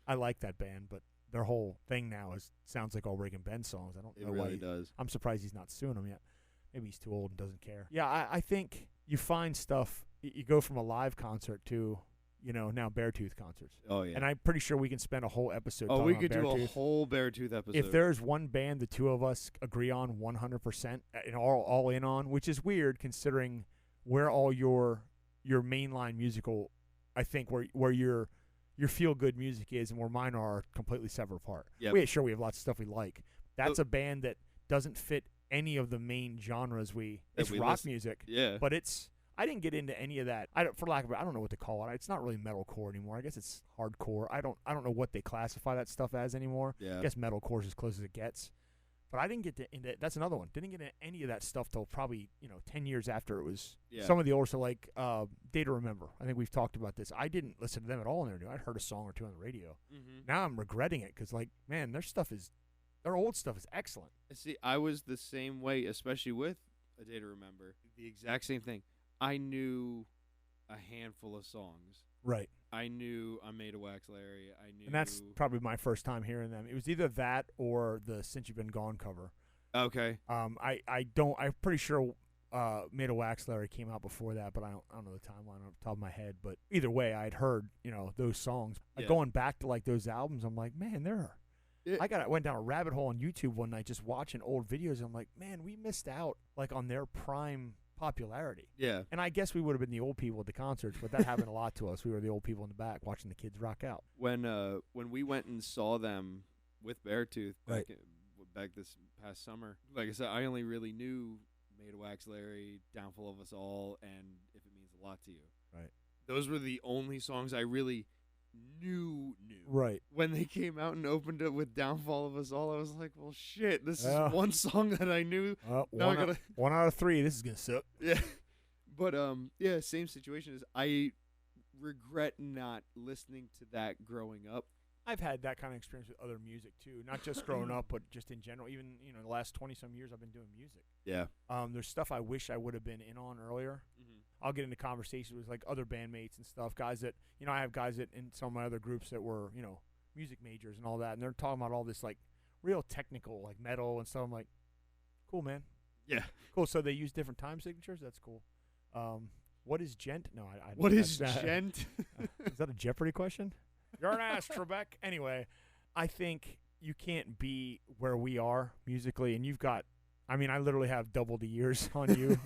I like that band, but their whole thing now sounds like all Breaking Ben songs. I don't know why. It really does. I'm surprised he's not suing them yet. Maybe he's too old and doesn't care. Yeah, I think you find stuff, you go from a live concert to, now Beartooth concerts. Oh, yeah. And I'm pretty sure we can spend a whole episode talking about we could do a whole Beartooth episode. If there's one band the two of us agree on 100% and all in on, which is weird considering where all your mainline musical I think where your feel good music is and where mine are completely separate apart. Yep. We have lots of stuff we like. That's a band that doesn't fit any of the main genres it's rock music. Yeah. But I didn't get into any of that. I don't know what to call it. It's not really metalcore anymore. I guess it's hardcore. I don't know what they classify that stuff as anymore. Yeah. I guess metalcore is as close as it gets. But I didn't get into that's another one. Didn't get into any of that stuff till probably 10 years after it was. Yeah. Some of the older stuff like Day to Remember. I think we've talked about this. I didn't listen to them at all in there. I'd heard a song or two on the radio. Mm-hmm. Now I'm regretting it because man, their old stuff is excellent. See, I was the same way, especially with A Day to Remember. The exact same thing. I knew a handful of songs. Right. I knew I'm Made of Wax Larry. I knew. And that's probably my first time hearing them. It was either that or the Since You've Been Gone cover. Okay. I'm pretty sure Made of Wax Larry came out before that, but I don't know the timeline off the top of my head. But either way, I'd heard, those songs. Yeah. Going back to those albums, I'm like, man, I went down a rabbit hole on YouTube one night just watching old videos. I'm like, man, we missed out on their prime popularity. Yeah. And I guess we would have been the old people at the concerts, but that happened a lot to us. We were the old people in the back watching the kids rock out. When we went and saw them with Beartooth back this past summer, like I said, I only really knew Made of Wax Larry, Downfall of Us All, and If It Means a Lot to You. Right. Those were the only songs I really knew. Right. When they came out and opened it with Downfall of Us All, I was like, well, shit, this is one song that I knew. One out of three, this is going to suck. Yeah. But, yeah, same situation. I regret not listening to that growing up. I've had that kind of experience with other music, too. Not just growing up, but just in general. Even, the last 20-some years I've been doing music. Yeah. There's stuff I wish I would have been in on earlier. Mm-hmm. I'll get into conversations with other bandmates and stuff, guys that I have guys that in some of my other groups that were music majors and all that, and they're talking about all this real technical metal and stuff. I'm like, cool, man. Yeah, cool. So they use different time signatures. That's cool. What is gent? No, I what is gent? Is that a Jeopardy question? You're an ass, Trebek. Anyway, I think you can't be where we are musically, and you've got. I mean, I literally have double the years on you.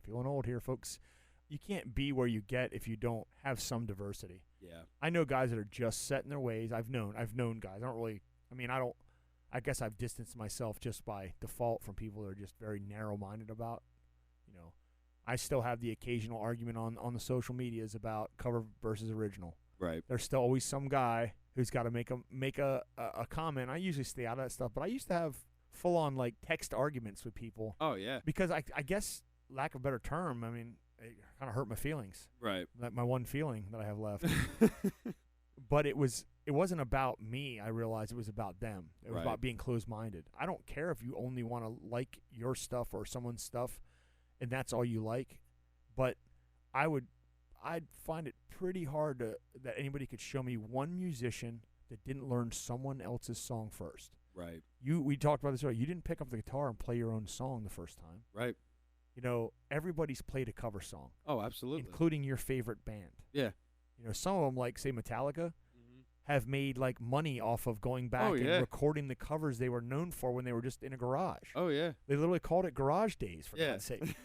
Feeling old here, folks. You can't be where you get if you don't have some diversity. Yeah. I know guys that are just set in their ways. I've known guys. I guess I've distanced myself just by default from people that are just very narrow-minded about, I still have the occasional argument on the social medias about cover versus original. Right. There's still always some guy who's got to make a comment. I usually stay out of that stuff, but I used to have full-on text arguments with people. Oh, yeah. Because I guess, lack of a better term, it kind of hurt my feelings. Right. My one feeling that I have left. But it wasn't about me. I realized it was about them. It was about being closed-minded. I don't care if you only want to like your stuff or someone's stuff, and that's all you like. But I'd find it pretty hard that anybody could show me one musician that didn't learn someone else's song first. Right. We talked about this earlier. You didn't pick up the guitar and play your own song the first time. Right. Everybody's played a cover song. Oh, absolutely. Including your favorite band. Yeah. Some of them, say Metallica, have made money off of going back and recording the covers they were known for when they were just in a garage. Oh, yeah. They literally called it Garage Days, for God's sake.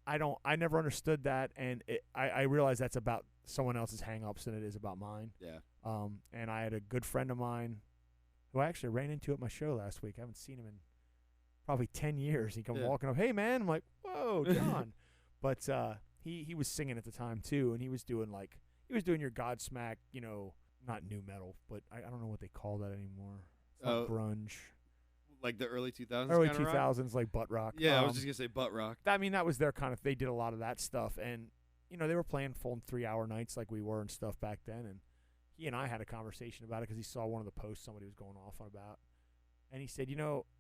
I never understood that, and I realize that's about someone else's hang-ups than it is about mine. Yeah. And I had a good friend of mine who I actually ran into at my show last week. I haven't seen him in probably 10 years. He come walking up, hey, man. I'm like, whoa, John. But he was singing at the time, too, and he was doing your Godsmack, not new metal, but I don't know what they call that anymore. It's not grunge. Like the early 2000s? Early 2000s, like butt rock. Yeah, I was just going to say butt rock. That was their kind of, they did a lot of that stuff, and, they were playing full 3-hour nights like we were and stuff back then, and he and I had a conversation about it because he saw one of the posts somebody was going off on about, and he said,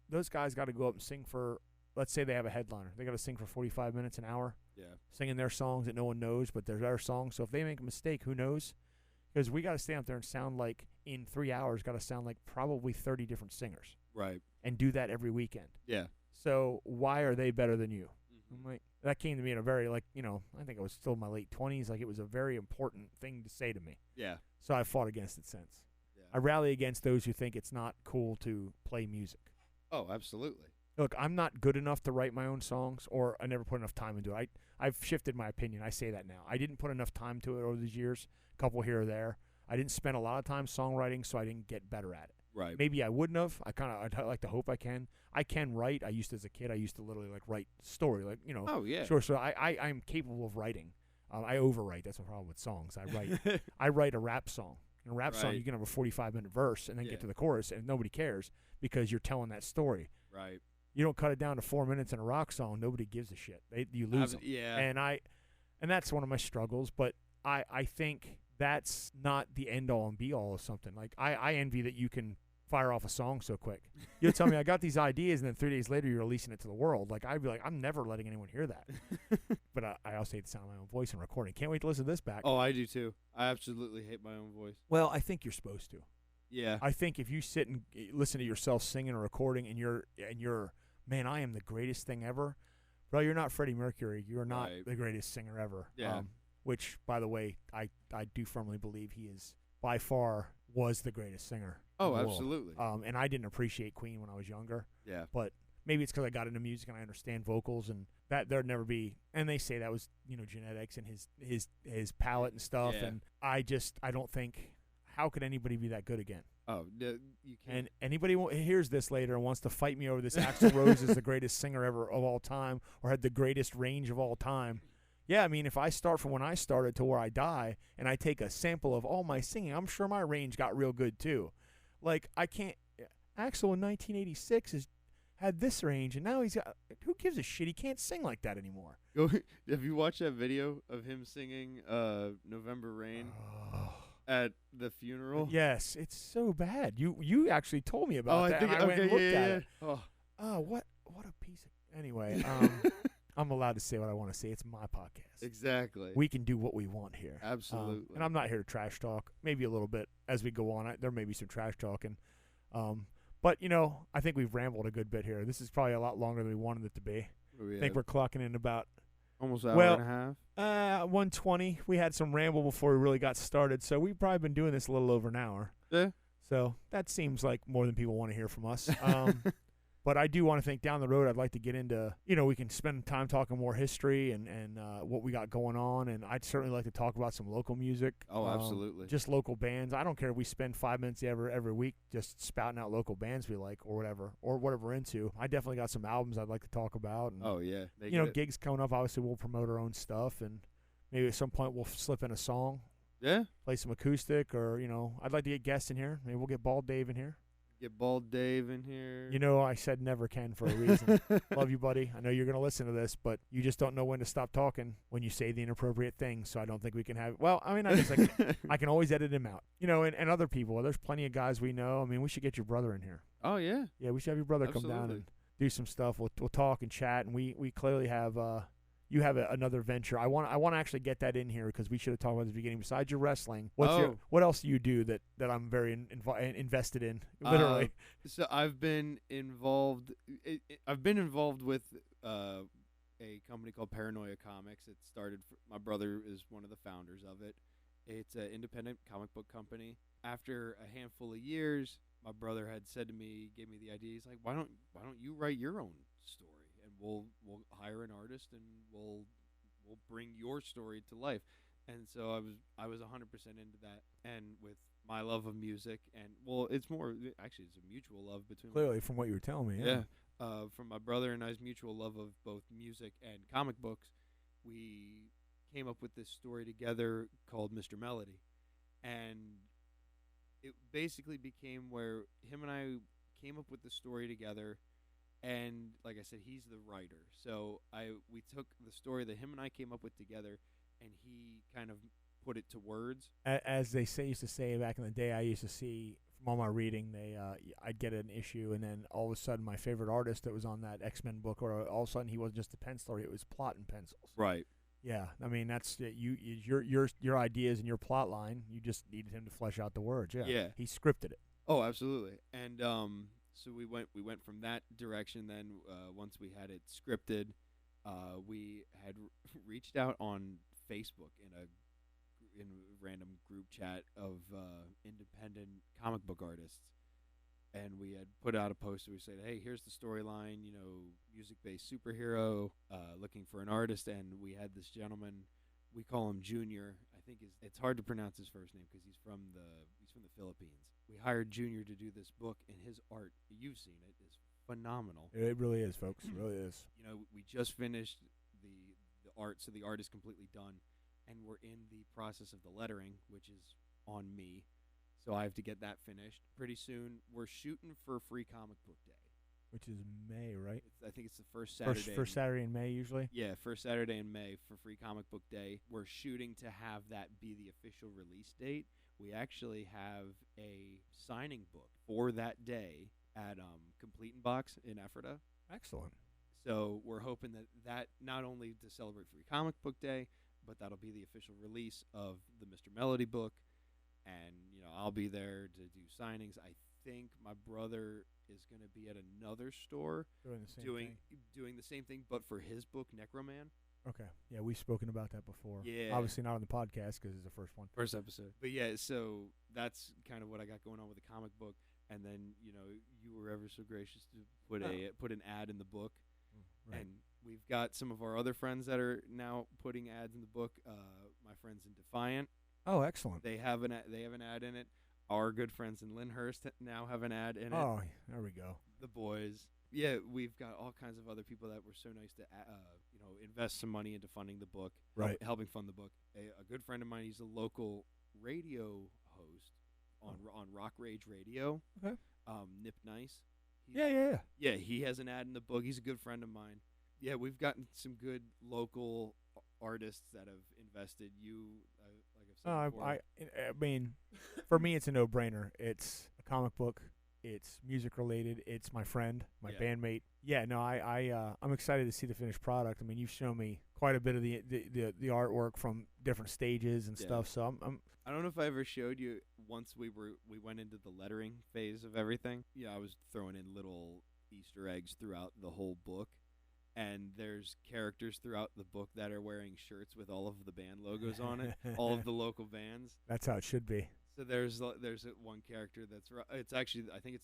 those guys got to go up and sing for, let's say they have a headliner. They got to sing for 45 minutes, an hour. Yeah. Singing their songs that no one knows, but they're their songs. So if they make a mistake, who knows? Because we got to stand up there and sound in 3 hours, got to sound like probably 30 different singers. Right. And do that every weekend. Yeah. So why are they better than you? Mm-hmm. That came to me in a very, I think I was still in my late 20s. It was a very important thing to say to me. Yeah. So I fought against it since. Yeah. I rally against those who think it's not cool to play music. Oh, absolutely. Look, I'm not good enough to write my own songs, or I never put enough time into it. I've shifted my opinion. I say that now. I didn't put enough time to it over these years, a couple here or there. I didn't spend a lot of time songwriting, so I didn't get better at it. Right. Maybe I wouldn't have. I'd like to hope I can. I can write. I used to, as a kid, I used to literally like write story, like, you know. Oh, yeah. Sure. So I'm capable of writing. I overwrite. That's the problem with songs. I write a rap song. In a rap song, you can have a 45-minute verse and then get to the chorus, and nobody cares because you're telling that story. Right. You don't cut it down to 4 minutes in a rock song. Nobody gives a shit. You lose them. Yeah. And that's one of my struggles. But I think that's not the end all and be all of something. Like I envy that you can fire off a song so quick. You'll tell me I got these ideas, and then 3 days later you're releasing it to the world. Like I'd be like, I'm never letting anyone hear that. But I also hate the sound of my own voice in recording. Can't wait to listen to this back. Oh, I do too. I absolutely hate my own voice. Well, I think you're supposed to. Yeah. I think if you sit and listen to yourself singing or recording, and you're man, I am the greatest thing ever. Bro, you're not Freddie Mercury. You're not the greatest singer ever. Yeah. Which, by the way, I do firmly believe he is by far was the greatest singer. Oh, absolutely. And I didn't appreciate Queen when I was younger. Yeah. But maybe it's because I got into music and I understand vocals, and that there'd never be. And they say that was genetics and his palate and stuff. Yeah. And I don't think, how could anybody be that good again? Oh, you can't. And anybody hears this later and wants to fight me over this, Axl Rose is the greatest singer ever of all time, or had the greatest range of all time. Yeah, I mean, if I start from when I started to where I die, and I take a sample of all my singing, I'm sure my range got real good too. Like, I can't. Axl in 1986 had this range, and now he's got. Who gives a shit? He can't sing like that anymore. Have you watched that video of him singing "November Rain" at the funeral? Yes, it's so bad. You actually told me about that. I went and looked at it. Oh, what a piece of. Anyway, I'm allowed to say what I want to say. It's my podcast. Exactly. We can do what we want here. Absolutely. And I'm not here to trash talk. Maybe a little bit as we go on. There may be some trash talking. But, I think we've rambled a good bit here. This is probably a lot longer than we wanted it to be. I think we're clocking in about almost an hour and a half. 1:20. We had some ramble before we really got started. So we've probably been doing this a little over an hour. Yeah. So that seems like more than people want to hear from us. But I do want to think down the road I'd like to get into, we can spend time talking more history and what we got going on. And I'd certainly like to talk about some local music. Oh, absolutely. Just local bands. I don't care if we spend 5 minutes every week just spouting out local bands we like or whatever we're into. I definitely got some albums I'd like to talk about. And, oh, yeah. Gigs coming up. Obviously, we'll promote our own stuff. And maybe at some point we'll slip in a song. Yeah. Play some acoustic or, I'd like to get guests in here. Maybe we'll get Bald Dave in here. Get Bald Dave in here. I said never can for a reason. Love you, buddy. I know you're going to listen to this, but you just don't know when to stop talking when you say the inappropriate things, so I don't think we can have – well, I mean, I can always edit him out. And other people. There's plenty of guys we know. I mean, we should get your brother in here. Oh, yeah. Yeah, we should have your brother come down and do some stuff. We'll talk and chat, and we clearly have you have another venture. I want to actually get that in here because we should have talked about it at the beginning. Besides your wrestling, what else do you do that I'm very invested in? Literally. So I've been involved. I've been involved with a company called Paranoia Comics. It started. My brother is one of the founders of it. It's an independent comic book company. After a handful of years, my brother had said to me, gave me the idea. He's like, "Why don't you write your own story? And we'll hire an artist and we'll bring your story to life." And so I was 100% into that. And with my love of music and it's more actually it's a mutual love between clearly from what you were telling me. Yeah. From my brother and I's mutual love of both music and comic books, we came up with this story together called Mr. Melody, and it basically became where him and I came up with the story together. And like I said, he's the writer. So we took the story that him and I came up with together, and he kind of put it to words. As they used to say back in the day, I used to see from all my reading, I'd get an issue, and then all of a sudden, my favorite artist that was on that X-Men book, or all of a sudden he wasn't just a penciler; it was plot and pencils. Right. Yeah, I mean that's your ideas and your plot line. You just needed him to flesh out the words. Yeah. Yeah. He scripted it. Oh, absolutely. And so we went from that direction. Then once we had it scripted, we had reached out on Facebook in a random group chat of independent comic book artists, and we had put out a poster. We said, hey, here's the storyline, music-based superhero, looking for an artist. And we had this gentleman, we call him Junior. I think it's hard to pronounce his first name because he's from the Philippines. We hired Junior to do this book, and his art, you've seen it, is phenomenal. It really is, folks. It really is. We just finished the art, so the art is completely done, and we're in the process of the lettering, which is on me. So I have to get that finished pretty soon. We're shooting for Free Comic Book Day, which is May, right? I think it's the first Saturday. First Saturday in May, usually. Yeah, first Saturday in May for Free Comic Book Day. We're shooting to have that be the official release date. We actually have a signing book for that day at Complete in Box in Ephrata. Excellent. So we're hoping that not only to celebrate Free Comic Book Day, but that'll be the official release of the Mr. Melody book. And, I'll be there to do signings. I think my brother is going to be at another store doing the same thing, but for his book, Necroman. Okay. Yeah, we've spoken about that before. Yeah. Obviously not on the podcast because it's the first one. First episode. But, yeah, so that's kind of what I got going on with the comic book. And then, you were ever so gracious to put an ad in the book. Right. And we've got some of our other friends that are now putting ads in the book. My friends in Defiant. Oh, excellent. They have an ad in it. Our good friends in Lyndhurst now have an ad in it. Oh, there we go. The boys. Yeah, we've got all kinds of other people that were so nice to invest some money into funding the book, right? Helping fund the book. A good friend of mine, he's a local radio host on Rock Rage Radio. Okay. Nip Nice. Yeah. He has an ad in the book. He's a good friend of mine. Yeah, we've gotten some good local artists that have invested. Like I've said before. I mean, for me, it's a no-brainer. It's a comic book. It's music related. It's my friend, my bandmate. Yeah, no, I'm excited to see the finished product. I mean, you've shown me quite a bit of the artwork from different stages and stuff. So I don't know if I ever showed you once we went into the lettering phase of everything. Yeah, I was throwing in little Easter eggs throughout the whole book. And there's characters throughout the book that are wearing shirts with all of the band logos on it, all of the local bands. That's how it should be. So there's one character it's actually I think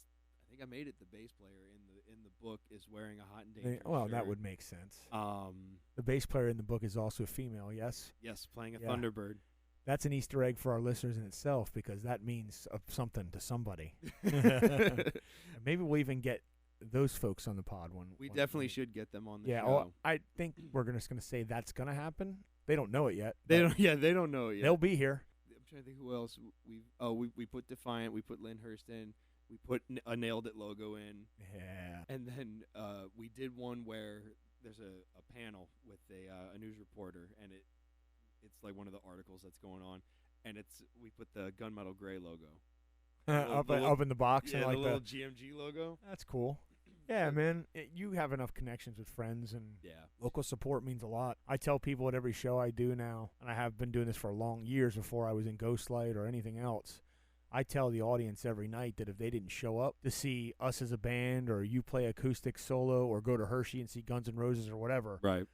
I made it the bass player in the book is wearing a Hot and Dangerous shirt. That would make sense. The bass player in the book is also a female, yes? Yes, playing a Thunderbird. That's an Easter egg for our listeners in itself because that means something to somebody. Maybe we'll even get those folks on the pod one. We definitely should get them on the show. Yeah, I think we're just going to say that's going to happen. They don't know it yet. They don't know it yet. They'll be here. I'm trying to think who else we put Defiant, we put Lyndhurst in, we put a Nailed It logo in. Yeah. And then we did one where there's a panel with a news reporter, and it's like one of the articles that's going on, and we put the Gunmetal Gray logo. Up in the box. Yeah, and like the little GMG logo. That's cool. Yeah, man, you have enough connections with friends, and local support means a lot. I tell people at every show I do now, and I have been doing this for long years before I was in Ghostlight or anything else, I tell the audience every night that if they didn't show up to see us as a band or you play acoustic solo or go to Hershey and see Guns N' Roses or whatever, right?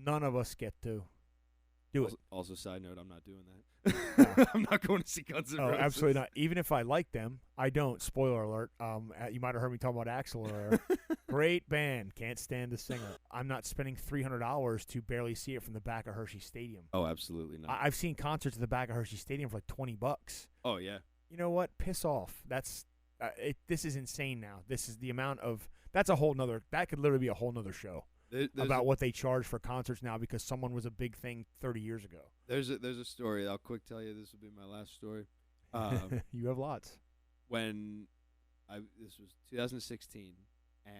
None of us get to do it. Also, side note, I'm not doing that. I'm not going to see Guns N' Roses. Absolutely not. Even if I like them, I don't. Spoiler alert. You might have heard me talk about Axl earlier. Great band. Can't stand the singer. I'm not spending $300 to barely see it from the back of Hershey Stadium. Oh, absolutely not. I've seen concerts at the back of Hershey Stadium for like $20. Oh, yeah. You know what? Piss off. That's this is insane now. This is the amount of – that's a whole nother – that could literally be a whole nother show. About what they charge for concerts now because someone was a big thing 30 years ago. There's a story. I'll quick tell you. This will be my last story. You have lots. This was 2016, and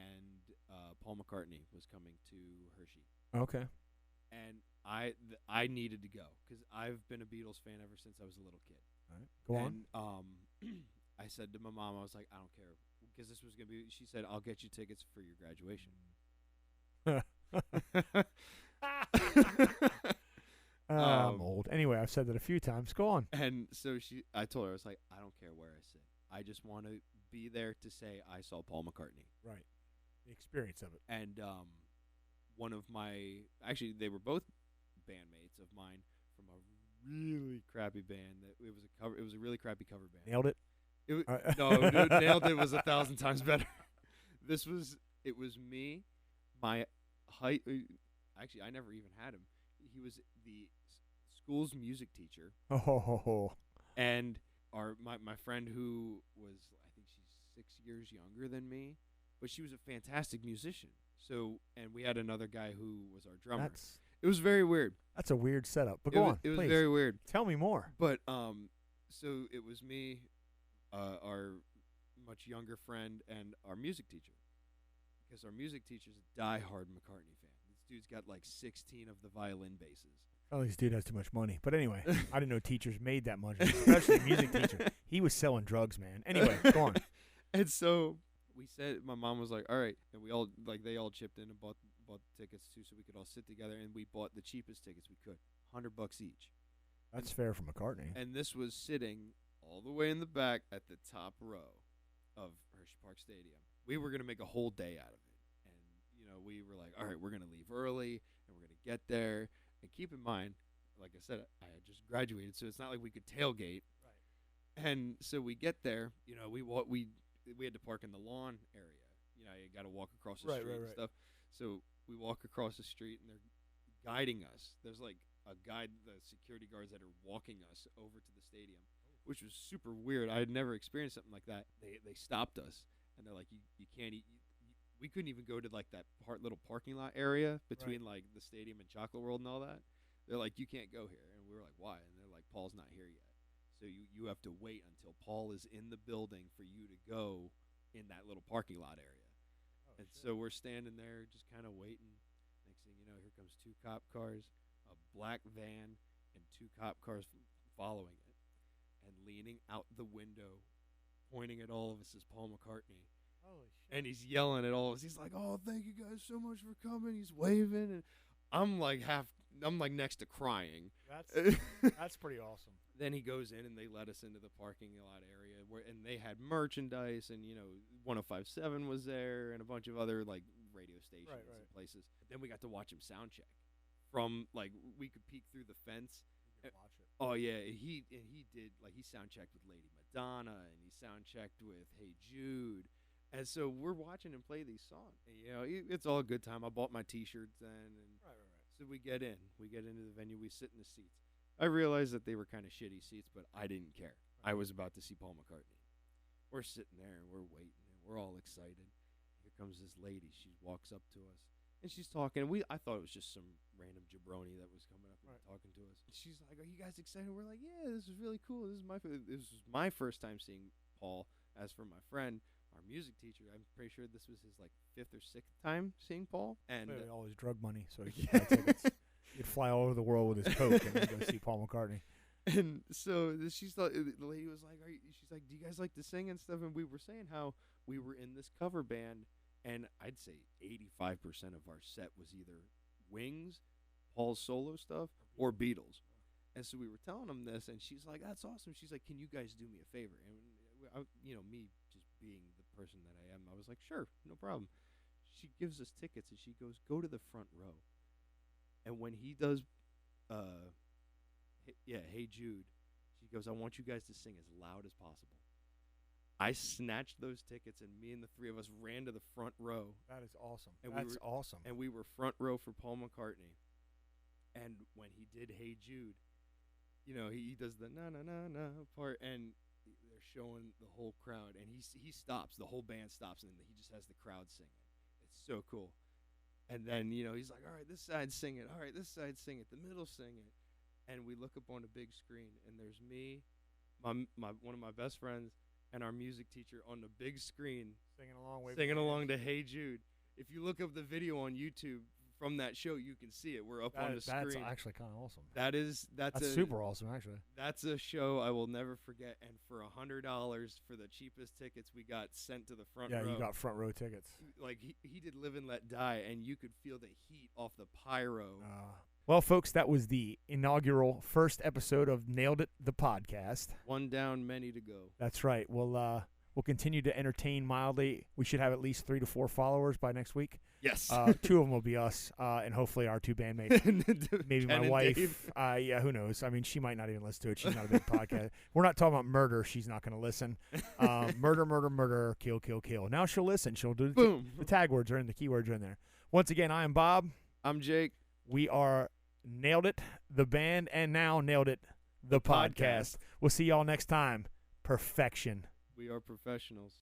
Paul McCartney was coming to Hershey. Okay. And I needed to go because I've been a Beatles fan ever since I was a little kid. All right. Go on. And I said to my mom, I was like, I don't care because this was gonna be. She said, I'll get you tickets for your graduation. I'm old. Anyway, I've said that a few times. Go on. And so I told her, I was like, I don't care where I sit. I just want to be there to say I saw Paul McCartney. Right. The experience of it. And one of actually, they were both bandmates of mine from a really crappy band. It was a really crappy cover band. Nailed It? No, dude, Nailed It was 1,000 times better. It was me, my height. Actually, I never even had him. He was the school's music teacher, Oh, and my friend who was, I think she's 6 years younger than me, but she was a fantastic musician. So, and we had another guy who was our drummer. It was very weird. That's a weird setup. But go on, It was please. very weird. Tell me more. But so it was me, our much younger friend, and our music teacher. Because our music teacher's a diehard McCartney fan. This dude's got like 16 of the violin basses. Oh, this dude has too much money. But anyway, I didn't know teachers made that much, especially a music teacher. He was selling drugs, man. Anyway, go on. And so we said, my mom was like, all right. And we all, like, they all chipped in and bought the tickets too, so we could all sit together. And we bought the cheapest tickets we could, $100 each. That's fair for McCartney. And this was sitting all the way in the back at the top row of Hershey Park Stadium. We were going to make a whole day out of it. And, we were like, all right, we're going to leave early, and we're going to get there. And keep in mind, like I said, I had just graduated, so it's not like we could tailgate. Right. And so we get there. We had to park in the lawn area. You got to walk across the street and stuff. So we walk across the street, and they're guiding us. There's like a guide, the security guards that are walking us over to the stadium, which was super weird. I had never experienced something like that. They stopped us, and they're like, you can't eat. We couldn't even go to like that little parking lot area between like the stadium and Chocolate World and all that. They're like, you can't go here. And we were like, why? And they're like, Paul's not here yet. So you have to wait until Paul is in the building for you to go in that little parking lot area. Oh, and so we're standing there just kind of waiting. Next thing you know, here comes 2 cop cars, a black van, and 2 cop cars following it. And leaning out the window, pointing at all of us is Paul McCartney. Holy shit. And he's yelling at all of us. He's like, oh, thank you guys so much for coming. He's waving. And I'm like next to crying. That's pretty awesome. Then he goes in, and they let us into the parking lot area, and they had merchandise, and 105.7 was there, and a bunch of other like radio stations and places. Then we got to watch him sound check. From like we could peek through the fence. You could watch it. Oh yeah, he did, like, he sound checked with Lady Madonna, and he sound checked with Hey Jude. And so we're watching him play these songs. And, it's all a good time. I bought my T-shirts then. And so we get in. We get into the venue. We sit in the seats. I realized that they were kind of shitty seats, but I didn't care. I was about to see Paul McCartney. We're sitting there, and we're waiting, and we're all excited. Here comes this lady. She walks up to us, and she's talking. I thought it was just some random jabroni that was coming up and talking to us. And she's like, are you guys excited? We're like, yeah, this is really cool. This was my first time seeing Paul. As for my friend, our music teacher, I'm pretty sure this was his like 5th or 6th time seeing Paul. And all his drug money, so he could buy tickets. He'd fly all over the world with his coke and then go see Paul McCartney. And so the lady was like, she's like, do you guys like to sing and stuff? And we were saying how we were in this cover band, and I'd say 85% of our set was either Wings, Paul's solo stuff, or Beatles. And so we were telling them this, and she's like, that's awesome. She's like, can you guys do me a favor? And me just being the person that I am, I was like, sure, no problem. She gives us tickets, and she goes, go to the front row. And when he does, Hey Jude, she goes, I want you guys to sing as loud as possible. I snatched those tickets, and me and the 3 of us ran to the front row. That is awesome. And awesome. And we were front row for Paul McCartney. And when he did Hey Jude, he does the na-na-na-na part, and they're showing the whole crowd, and he stops. The whole band stops, and he just has the crowd singing. It's so cool. And then, he's like, all right, this side sing it. All right, this side sing it. The middle sing it. And we look up on a big screen, and there's me, one of my best friends, and our music teacher on the big screen singing along to Hey Jude. If you look up the video on YouTube from that show, you can see it. We're up on the screen. That's actually kind of awesome. That's super awesome, actually. That's a show I will never forget. And for $100 for the cheapest tickets, we got sent to the front row. Yeah, you got front row tickets. Like he did Live and Let Die, and you could feel the heat off the pyro. Well, folks, that was the inaugural first episode of Nailed It, the podcast. One down, many to go. That's right. We'll We'll continue to entertain mildly. We should have at least 3 to 4 followers by next week. Yes. 2 of them will be us, and hopefully our 2 bandmates. Maybe Ken my and wife. Dave. Yeah, who knows? I mean, she might not even listen to it. She's not a big podcast. We're not talking about murder. She's not going to listen. Murder, murder, murder, kill, kill, kill. Now she'll listen. She'll do Boom. the tag words are in, the keywords are in there. Once again, I am Bob. I'm Jake. We are Nailed It, the band, and now Nailed It, the podcast. We'll see y'all next time. Perfection. We are professionals.